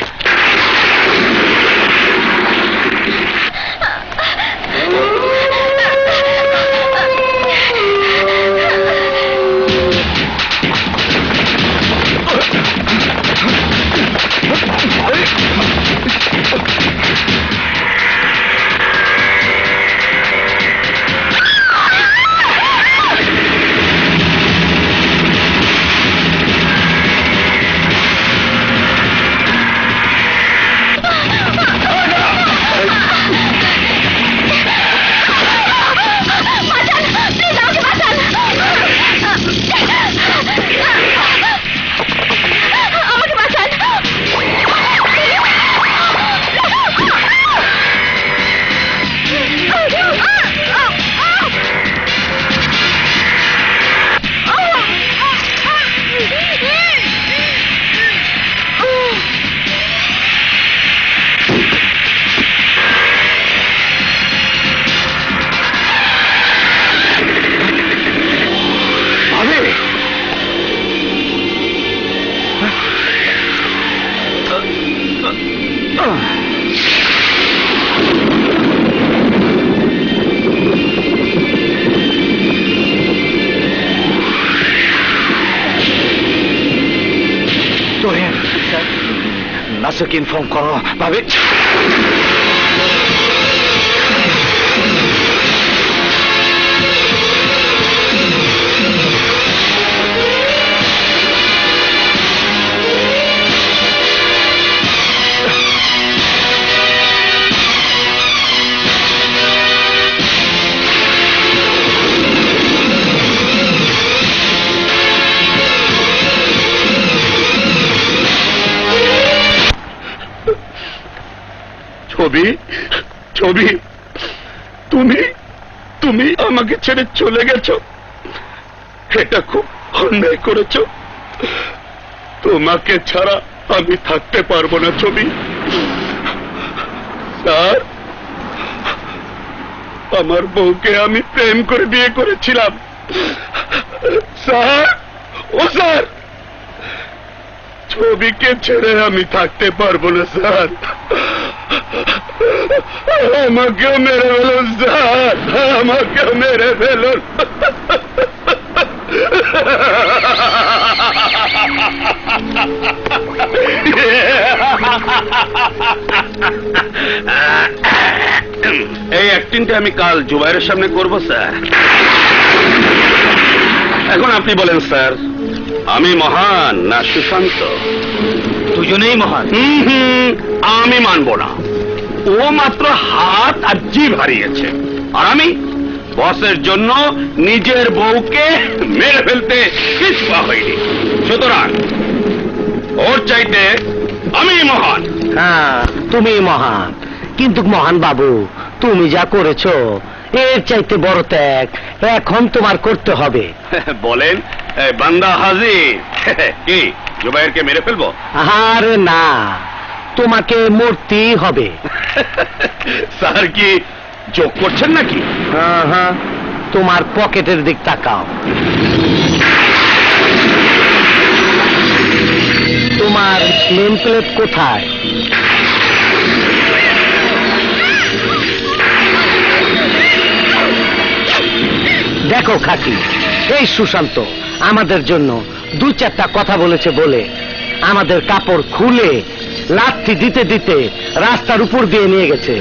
নাসকে ইনফর্ম করো ভাবে। ছবি ছবি, তুমি তুমি আমাকে ছেড়ে চলে গেছো, এটা খুব অন্যায় করেছো। তোমাকে ছাড়া আমি থাকতে পারবো না ছবি। স্যার, আমার বউকে আমি প্রেম করে বিয়ে করেছিলাম। স্যার, ও স্যার, ছবিকে ছেড়ে আমি থাকতে পারবো না স্যার, আমাকেও মেরে ফেলুন স্যার, আমাকেও মেরে ফেলুন। এই অ্যাক্টিংটা আমি কাল জুবাইরের সামনে করব স্যার। এখন আপনি বলেন স্যার, আমি মহান না সুশান্ত? দুজনেই মহান। আমি মানব না। ও মাত্র হাত আর জিভ হারিয়েছে, আর আমি বসের জন্য নিজের বউকে মেরে ফেলতে পিছপা হইনি। সুতরাং ওর চাইতে আমি মহান। হ্যাঁ, তুমি মহান, কিন্তু মহান বাবু, তুমি যা করেছো এর চাইতে বড় ত্যাগ এখন তোমার করতে হবে। বলেন, বান্দা হাজির। কি জুবাইরকে মেরে ফেলবো? আরে না, তোমাকে মরতেই হবে। স্যার কি যোগ করছেন নাকি? হ্যাঁ হ্যাঁ, তোমার পকেটের দিক তাকাও। তোমার নেম প্লেট কোথায়? দেখো খাকি, এই সুশান্ত আমাদের জন্য দু চারটা কথা বলেছে বলে আমাদের কাপড় খুলে লাথি দিতে দিতে রাস্তার উপর দিয়ে নিয়ে গেছে।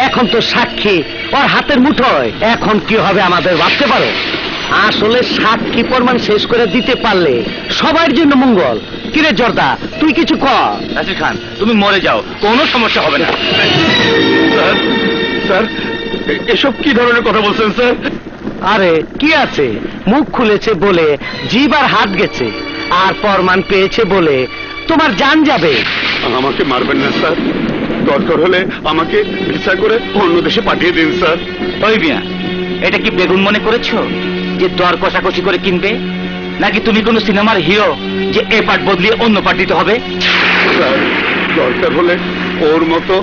এখন তো সাক্ষী ওর হাতের মুঠোয়, এখন কি হবে আমাদের ভাবতে পারো? আসলে সাক্ষী প্রমাণ শেষ করে দিতে পারলে সবার জন্য মঙ্গল। কিরে জর্দা, তুই কিছু কর। নাসির খান, তুমি মরে যাও, কোনো সমস্যা হবে না। স্যার, স্যার, এসব কি ধরনের কথা বলছেন স্যার? আরে কি আছে, মুখ খুলেছে বলে জিভ আর হাত গেছে, আর প্রমাণ পেয়েছে বলে তোমার জান যাবে। আমাকে মারবেন না স্যার, দরকার হলে আমাকে ভিসা করে অন্য দেশে পাঠিয়ে দিন স্যার। ওই মিয়া, এটা কি বেগুন মনে করেছো যে দর কষাকষি করে কিনবে? নাকি তুমি কোনো সিনেমার হিরো যে এ পার্ট বদলিয়ে অন্য পার্ট দিতে হবে? স্যার, দরকার হলে ওর মতো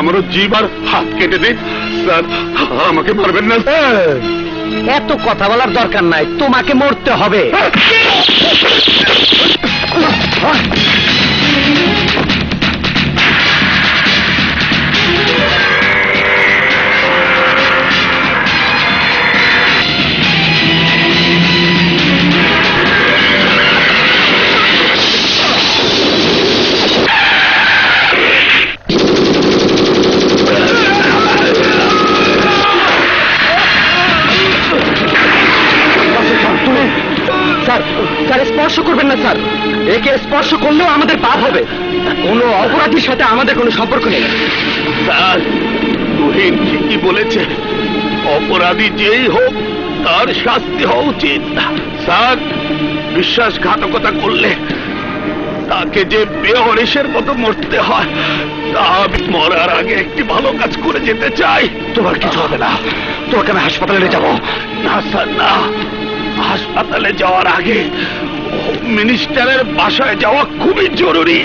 আমারও জিভ আর হাত কেটে দিন স্যার, আমাকে মারবেন না স্যার। এত কথা বলার দরকার নাই, তোমাকে মরতে হবে। স্যার, স্যার স্পর্শ করবেন না স্যার, একে স্পর্শ করলেও আমাদের পাপ হবে। কোনো অপরাধীর সাথে আমাদের কোনো সম্পর্ক নেই। স্যার, তুহিন ঠিকই বলেছে, অপরাধী যেই হোক তার শাস্তি হওয়া উচিত। স্যার, বিশ্বাসঘাতকতা করলে তাকে যে বেহরিশের মতো মরতে হয়, তা আমি মরার আগে একটি ভালো কাজ করে যেতে চাই। তোমার কিছু হবে না, তোমাকে আমি হাসপাতালে নিয়ে যাবো। না স্যার, না, হাসপাতালে যাওয়ার আগে মিনিস্টারের বাসায় যাওয়া খুবই জরুরি।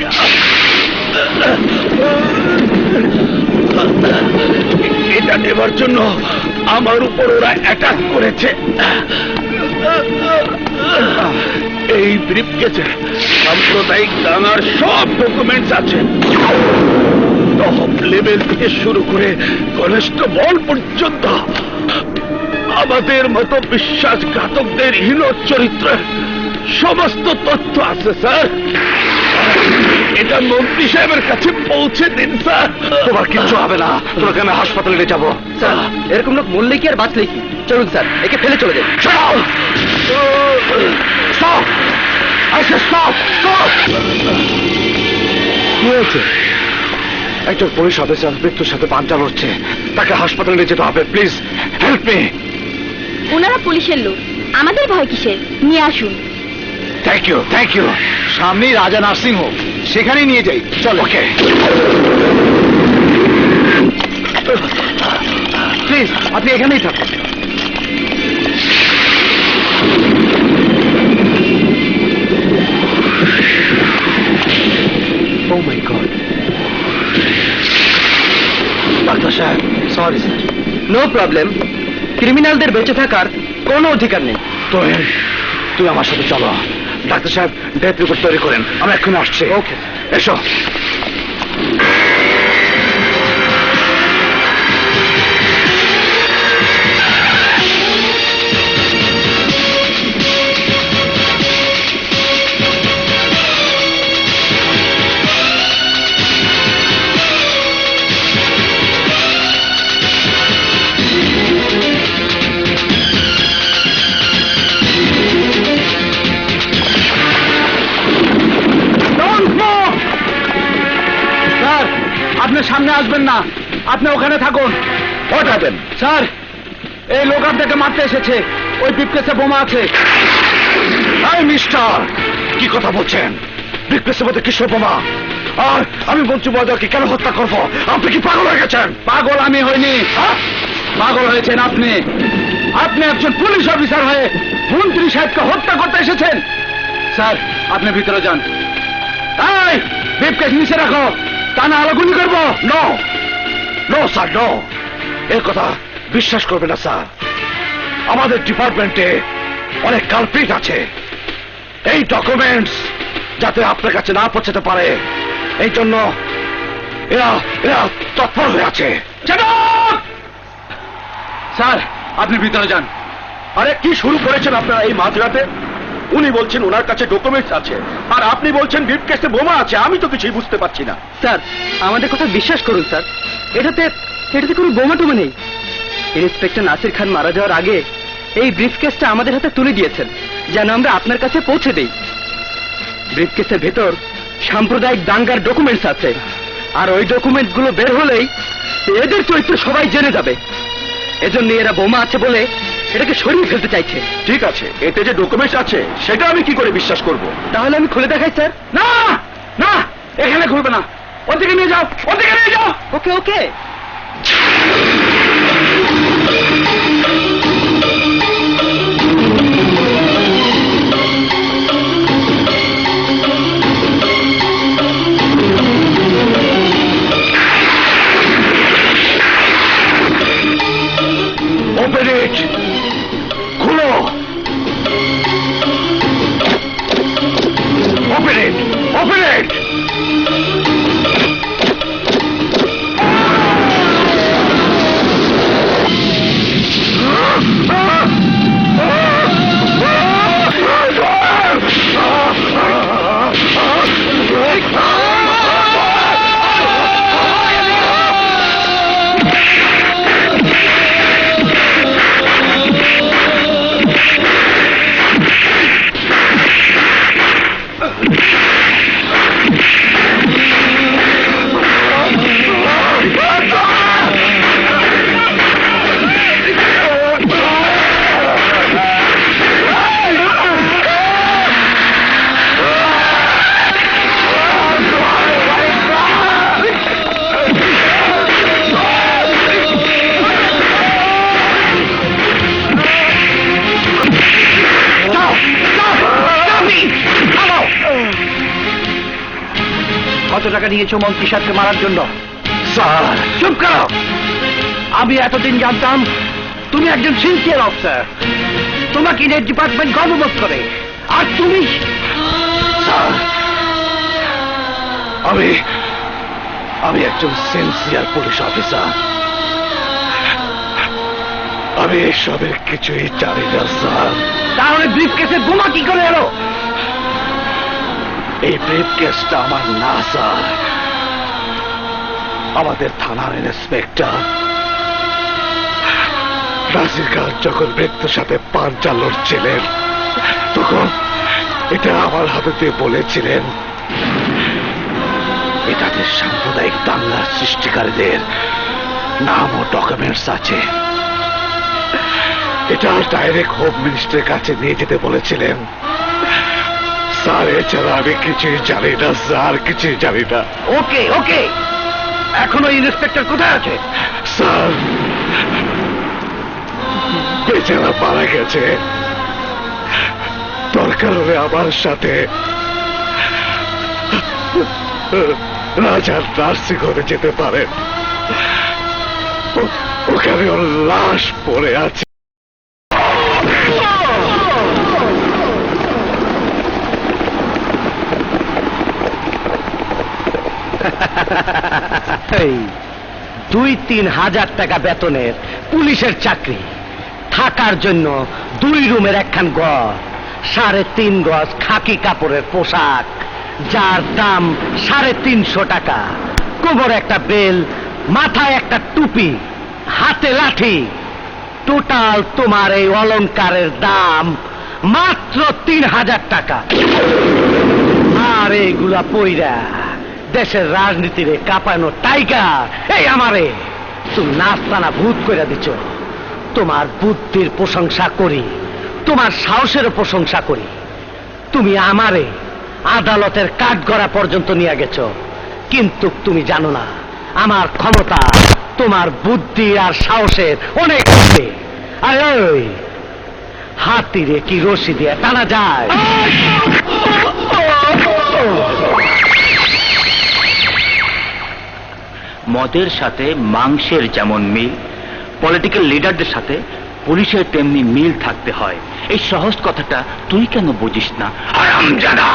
এটা নেবার জন্য আমার উপর ওরা অ্যাটাক করেছে। এই ব্রিফকেসে সাম্প্রদায়িক দাঙ্গার সব ডকুমেন্টস আছে, টপ লেভেল থেকে শুরু করে কনস্টেবল পর্যন্ত। আমাদের মতো বিশ্বাসঘাতকদের হীন চরিত্রের সমস্ত তথ্য আছে স্যার। এটা মন্ত্রী সাহেবের কাছে পৌঁছে দিন স্যার। তোমার কিচ্ছু হবে না, তোমাকে আমি হাসপাতালে নিয়ে যাবো। স্যার, এরকম লোক মরলে কি আর বাঁচলে কি? চলুন স্যার, একে ফেলে চলে যান। কি হয়েছে? একজন পুলিশ অফিসার মৃত্যুর সাথে পাঞ্জা লড়ছে, তাকে হাসপাতালে নিয়ে যেতে হবে। Please help me. ওনারা পুলিশের লোক, আমাদের ভয় কিসের? নিয়ে আসুন। Thank you, thank you. সামনেই রাজা নার্সিং হোম, সেখানেই নিয়ে যাই। চল। ওকে। প্লিজ আপনি এখানেই থাকুন। ও মাই গড, ডাক্তার সাহেব সরি স্যার। নো প্রবলেম, ক্রিমিনালদের বেঁচে থাকার কোনো অধিকার নেই। তুই আমার সাথে চলো। ডাক্তার সাহেব ডেথ রিপোর্ট তৈরি করেন, আমি এক্ষুনি আসছি। ওকে। এসো। স্যার আপনি সামনে আসবেন না, আপনি ওখানে থাকুন। What happen? স্যার এই লোক আপনাকে মারতে এসেছে, ওই ব্রিফকেসে বোমা আছে। এই মিস্টার, কি কথা বলছেন? ব্রিফকেসের মধ্যে কিসের বোমা? আর আমি মন্ত্রী মহোদয়কে কেন হত্যা করবো? আপনি কি পাগল হয়ে গেছেন? পাগল আমি হইনি, পাগল হয়েছেন আপনি। আপনি একজন পুলিশ অফিসার হয়ে মন্ত্রী সাহেবকে হত্যা করতে এসেছেন। স্যার আপনি ভিতরে যান। এই ব্রিফকেস নিচে রাখো, তা না হলে গুলি করবো। নো নো স্যার, নো, এর কথা বিশ্বাস করবে না স্যার। আমাদের ডিপার্টমেন্টে অনেক কালপ্রিট আছে। এই ডকুমেন্টস যাতে আপনার কাছে না পৌঁছাতে পারে, এই জন্য এরা এরা তৎপর হয়ে আছে। স্যার আপনি ভিতরে যান। আরে কি শুরু করেছেন আপনারা এই মাঝরাতে? উনি বলছেন ওনার কাছে ডকুমেন্টস আছে, আর আপনি বলছেন ব্রিফকেসে বোমা আছে। আমি তো কিছুই বুঝতে পারছি না। স্যার আমাদের কথা বিশ্বাস করুন স্যার, এটাতে কোনো বোমা টোমা নেই। ইন্সপেক্টর নাসির খান মারা যাওয়ার আগে এই ব্রিফকেসটা আমাদের হাতে তুলে দিয়েছেন যেন আমরা আপনার কাছে পৌঁছে দেই। ব্রিফকেসের ভেতর সাম্প্রদায়িক দাঙ্গার ডকুমেন্টস আছে, আর ওই ডকুমেন্টগুলো বের হলেই এদের চরিত্র সবাই জেনে যাবে। এজন্য এরা বোমা আছে বলে এটাকে সরিয়ে ফেলতে চাইছে। ঠিক আছে, এতে যে ডকুমেন্টস আছে সেটা আমি কি করে বিশ্বাস করব? তাহলে আমি খুলে দেখাই স্যার। না না, এখানে খুলবে না, ওদিকে নিয়ে যাও, ওদিকে নিয়ে যাও। ওকে ওকে। ওপেন ইট, খুলো। Open it, open it. কত টাকা নিয়েছো মন্ত্রী সাহেবকে মারার জন্য? স্যার চুপ করো। আমি এতদিন জানতাম তুমি একজন সিনসিয়ার অফিসার, তোমাকে ইনের ডিপার্টমেন্ট গর্ববোধ করে, আর তুমি স্যার, আমি একজন সিনসিয়ার পুলিশ অফিসার। আমি এসবের কিছুই জানি না স্যার। তাহলে ব্রিফকেসে বোমা কি করে এলো? এই ব্রিফকেসটা আমার না স্যার, আমাদের থানার ইন্সপেক্টর নাসির খান যখন মৃত্যুর সাথে পাঞ্জা লড়ছিলেন তখন এটা আমার হাতে দিয়ে বলেছিলেন এটাদের সাম্প্রদায়িক দাঙ্গার সৃষ্টিকারীদের নাম ও ডকুমেন্টস আছে। এটা ডাইরেক্ট হোম মিনিস্টারের কাছে নিয়ে যেতে বলেছিলেন। স্যার এছাড়া আমি কিছুই জানি না স্যার, কিছুই জানি না। ওকে ওকে, এখন ওই ইন্সপেক্টর কোথায় আছে? স্যার বেচারা মারা গেছে, দরকার হলে আমার সাথে রাজার নার্সিং হোমে যেতে পারেন। ওখানে ওর লাশ পড়ে আছে। এই 2-3 হাজার টাকা বেতনের পুলিশের চাকরি, থাকার জন্য 2 রুমের একখান ঘর, 3.5 গজ খাকি কাপড়ের পোশাক যার দাম 350 টাকা, কোমরে একটা বেল, মাথায় একটা টুপি, হাতে লাঠি, টোটাল তোমার এই অলংকারের দাম মাত্র 3000 টাকা। আর এইগুলা পইরা দেশের রাজনীতিরে কাঁপানো টাইগার এই আমারে তুমি নাস্তানা ভূত করে দিচ্ছ। তোমার বুদ্ধির প্রশংসা করি, তোমার সাহসেরও প্রশংসা করি। তুমি আমারে আদালতের কাঠগড়া পর্যন্ত নিয়ে গেছ, কিন্তু তুমি জানো না আমার ক্ষমতা তোমার বুদ্ধি আর সাহসের অনেক বেশি। আর ওই হাতিরে কি রশি দিয়ে টানা যায়? মদের সাথে মাংসের যেমন মিল, পলিটিক্যাল লিডারদের সাথে পুলিশের তেমনি মিল থাকতে হয়। এই সহজ কথাটা তুই কেন বুঝিস না? হারামজাদা!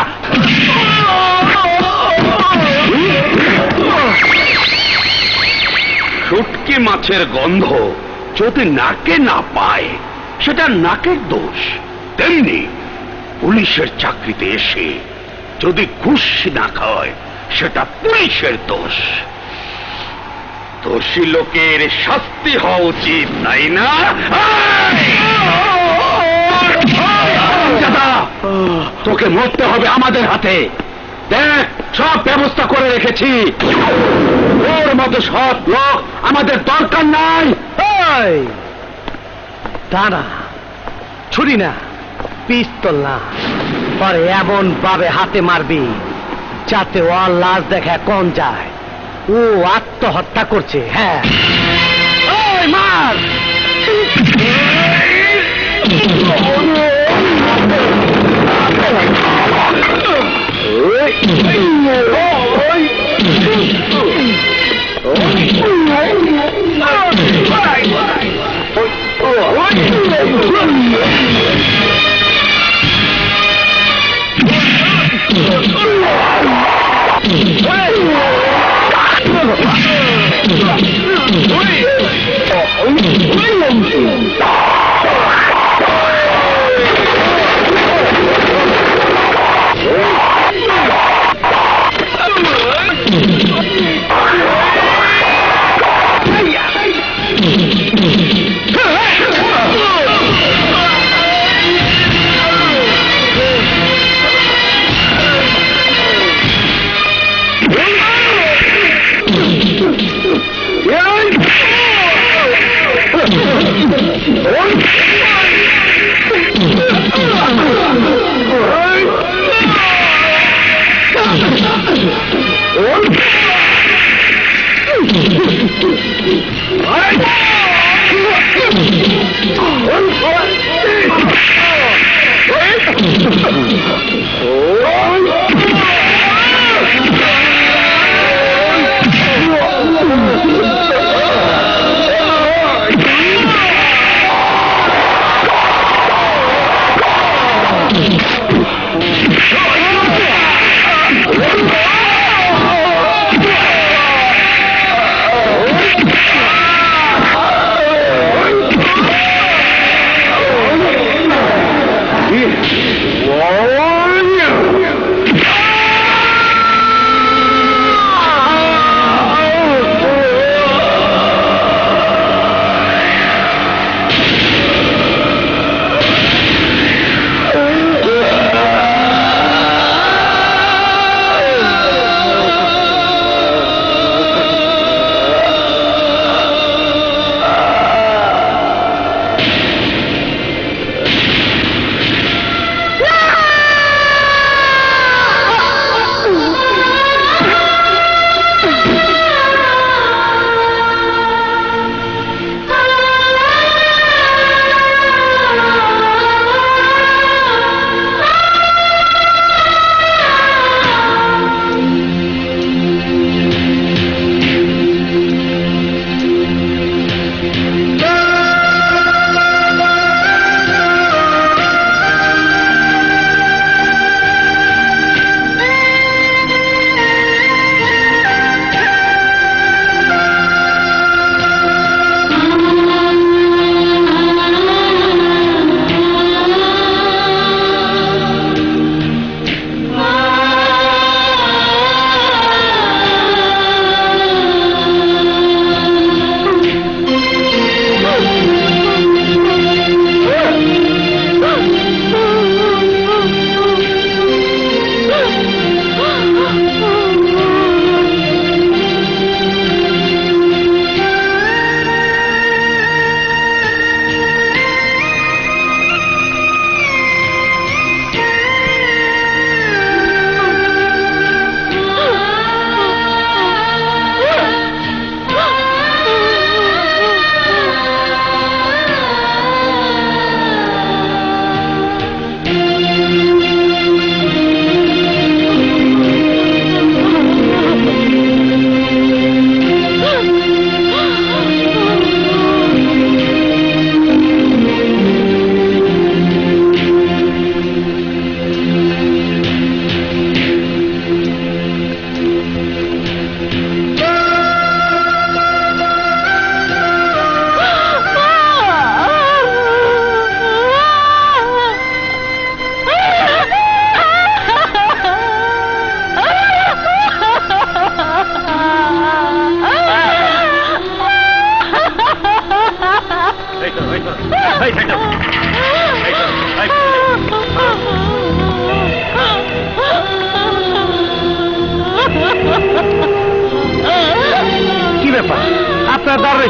শুটকি মাছের গন্ধ যদি নাকে না পায় সেটা নাকের দোষ, তেমনি পুলিশের চাকরিতে এসে যদি ঘুষ না খায় সেটা পুলিশের দোষ। দোষী লোকের শাস্তি হওয়া উচিত, তাই না? তোকে মরতে হবে আমাদের হাতে। দেখ, সব ব্যবস্থা করে রেখেছি। ওর মতো সব লোক আমাদের দরকার নাই। ওই দাঁড়া, ছুরি না, পিস্তল না, পরে এমন ভাবে হাতে মারবি যাতে ওর লাশ দেখা কম যায় ও আত্মহত্যা করছে। হ্যাঁ, ওই মার।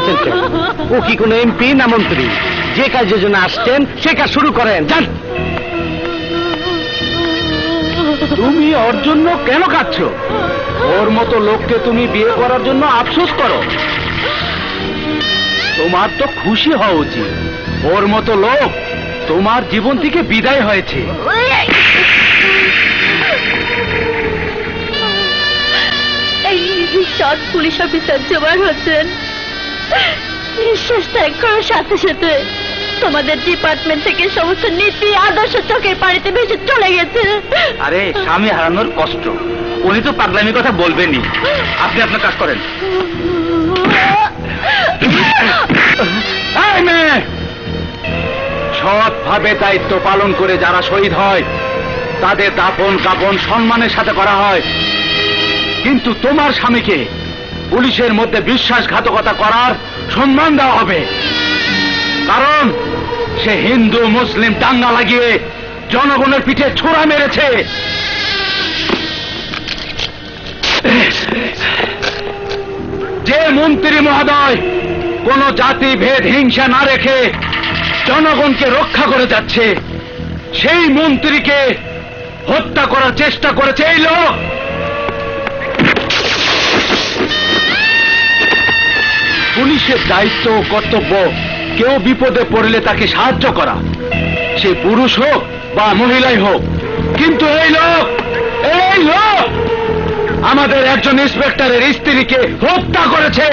দাঁড়াইছেন কেন? ও কি কোনো এমপি না মন্ত্রী? যে কাজের জন্য আসছেন সে কাজ শুরু করেন, যান। তুমি ওর জন্য কেন কাঁদছো? ওর মতো লোককে তুমি বিয়ে করার জন্য আফসোস করো? তোমার তো খুশি হওয়া উচিত। ওর মতো লোক তোমার জীবন থেকে বিদায় হয়েছে। এই সৎ পুলিশ অফিসার জোবায়ের হোসেন নিঃশ্বাস ত্যাগ করার সাথে সাথে তোমাদের ডিপার্টমেন্ট থেকে সমস্ত নীতি আদর্শ চোখের পানিতে ভেসে চলে গেছে। আরে স্বামী হারানোর কষ্ট, উনি তো পাগলামির কথা বলবেনই। আপনি আপনার কাজ করেন। এই মেয়ে, সৎভাবে দায়িত্ব পালন করে যারা শহীদ হয় তাদের দাফন কাফন সম্মানের সাথে করা হয়, কিন্তু তোমার স্বামীকে পুলিশের মধ্যে বিশ্বাসঘাতকতা করার সম্মান দেওয়া হবে, কারণ সে হিন্দু মুসলিম দাঙ্গা লাগিয়ে জনগণের পিঠে ছোড়া মেরেছে। যে মন্ত্রী মহোদয় কোন জাতি ভেদ হিংসা না রেখে জনগণকে রক্ষা করে যাচ্ছে, সেই মন্ত্রীকে হত্যা করার চেষ্টা করেছে এই লোক। পুলিশের দায়িত্ব ও কর্তব্য কেউ বিপদে পড়লে তাকে সাহায্য করা, সে পুরুষ হোক বা মহিলাই হোক, কিন্তু এই লোক আমাদের একজন ইন্সপেক্টরের স্ত্রীকে হত্যা করেছে।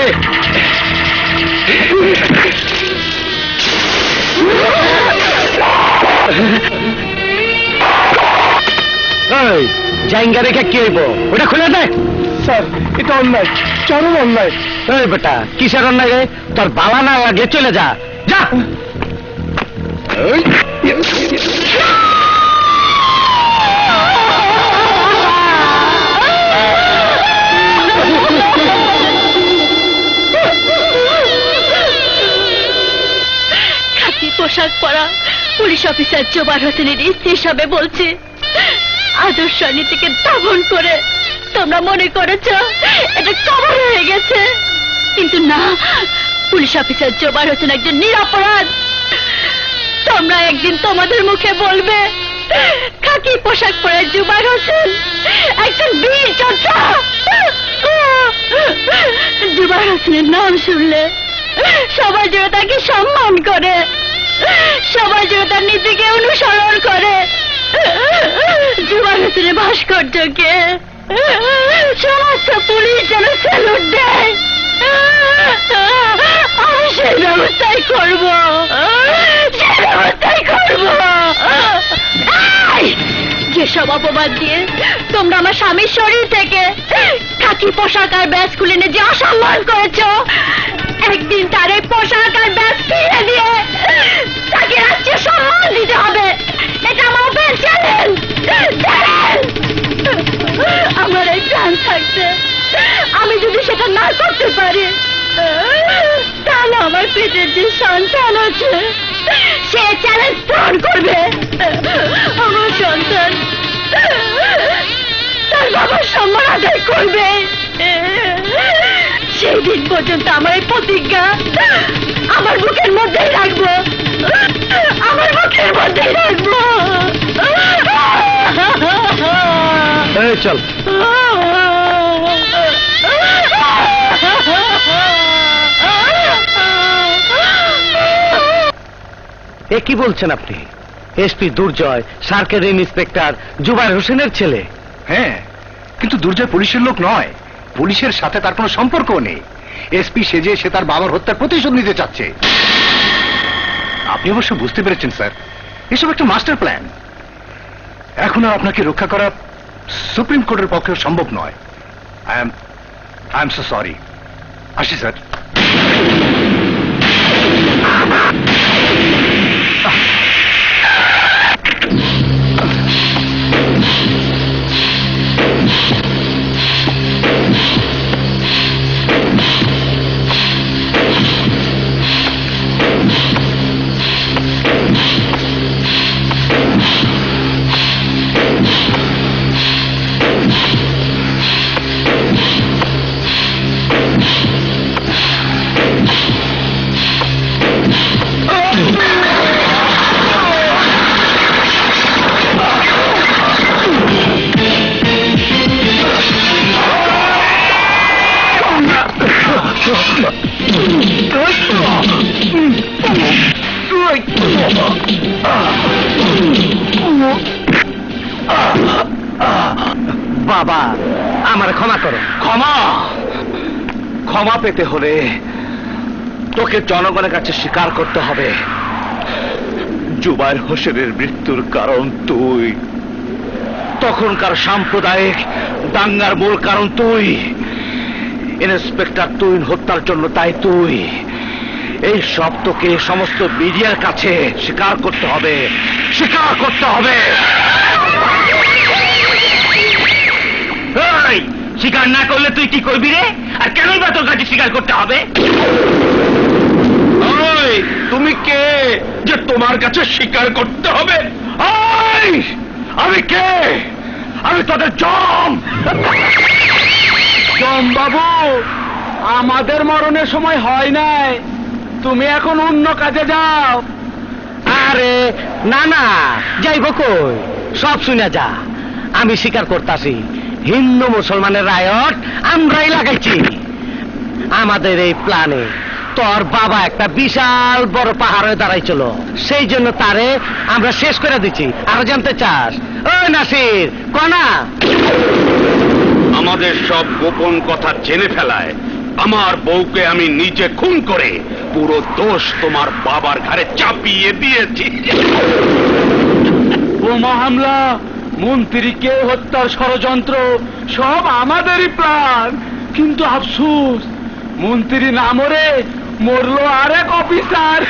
এই জাইঙ্গা রেখে কি হইব? ওটা খুলে দে। স্যার, এটা অন্যায়, চরম অন্যায়। এই বেটা, কিসের অন্যায় রে? তোর বালা না লাগে চলে যা, যা। খাকি পোশাক পরা পুলিশ অফিসার জোবায়ের হোসেনের স্ত্রী হিসাবে বলছি, আদর্শ নীতিকে দাফন করে তোমরা মনে করেছ এটা কবর হয়ে গেছে, কিন্তু না, পুলিশ অফিসার জোবায়ের হোসেন একজন নিরপরাধ। তোমরা একদিন তোমাদের মুখে বলবে খাকি পোশাক পরে জোবায়ের হোসেন একজন বীর যোদ্ধা। জোবায়ের হোসেনের নাম শুনলে সবাই যেন তাকে সম্মান করে, সবাই যেন তার নীতিকে অনুসরণ করে, জোবায়ের হোসেনের ভাস্কর্যকে সমস্ত পুলিশ যেন স্যালুট দেয়। আমি সেই ব্যবস্থাই করব, সেই ব্যবস্থাই করব। যেসব অপবাদ দিয়ে তোমরা আমার স্বামীর শরীর থেকে খাকি পোশাক আর ব্যাস খুলে নিয়ে যে অসম্মান করেছ, একদিন তার এই পোশাক আর ব্যাস ফিরে দিয়ে তাকে রাষ্ট্রীয় সম্মান দিতে হবে। এটা আমার ওপেন চ্যালেঞ্জ। আমার এই প্রাণ থাকতে আমি যদি সেটা না করতে পারি, তাহলে আমার পেটের যে সন্তান আছে সে চ্যালেঞ্জ পূরণ করবে। আমার সন্তান তার বাবার সম্মান আদায় করবে। সেই দিন পর্যন্ত আমার এই প্রতিজ্ঞা আমার বুকের মধ্যেই রাখবো, আমার বুকের মধ্যেই রাখবো। এই চল। এ কি বলছেন আপনি? এসপি দুর্জয় সার্কেল ইন্সপেক্টর জোবায়ের হোসেনের ছেলে? হ্যাঁ, কিন্তু দুর্জয় পুলিশের লোক নয়, পুলিশের সাথে তার কোনো সম্পর্ক নেই। এসপি সেজে সে তার বাবার হত্যার প্রতিশোধ নিতে চাচ্ছে। আপনি অবশ্য বুঝতে পেরেছেন স্যার, এসব একটা মাস্টার প্ল্যান। এখন আর আপনাকে রক্ষা করা সুপ্রিম কোর্টের পক্ষে সম্ভব নয়। I am so sorry. আসি স্যার। ক্ষমা পেতে হলে তোকে জনগণের কাছে স্বীকার করতে হবে জুবায়ের হোসেনের মৃত্যুর কারণ তুই, তখনকার সাম্প্রদায়িক দাঙ্গার মূল কারণ তুই, ইন্সপেক্টর তুহিন হত্যার জন্য তাই তুই। এই সব তোকে সমস্ত মিডিয়ার কাছে স্বীকার করতে হবে, স্বীকার করতে হবে। এই, স্বীকার না করলে তুই কি করবি রে? আর কেনই বা তোর কাছে স্বীকার করতে হবে? ওই, তুমি কে যে তোমার কাছে স্বীকার করতে হবে? ওই, আমি কে? আমি তোদের জম। জম বাবু, আমাদের মরণের সময় হয় নাই, তুমি এখন অন্য কাজে যাও। আরে না না, যাইব কই? সব শুনে যা। আমি স্বীকার করতাছি, হিন্দু মুসলমানের রায়ট আমরাই লাগাইছি। আমাদের এই প্ল্যানে তোর বাবা একটা বিশাল বড় পাহাড়ে দাঁড়াইছিল, সেই জন্য তারে আমরা শেষ করে দিচ্ছি। আরো জানতে চাস? ও নাসির, কনা আমাদের সব গোপন কথা জেনে ফেলায় আমার বউকে আমি নিজে খুন করে পুরো দোষ তোমার বাবার ঘাড়ে চাপিয়ে দিয়েছি। বোমা হামলা, মন্ত্রীকে হত্যার ষড়যন্ত্র সব আমাদেরই প্ল্যান। কিন্তু আফসোস, মন্ত্রী না মরে মরলো আরেক অফিসার।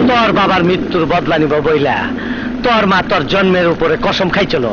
তোর বাবার মৃত্যুর বদলা নিব বইলা তোর মা তোর জন্মের উপরে কসম খাইছিল।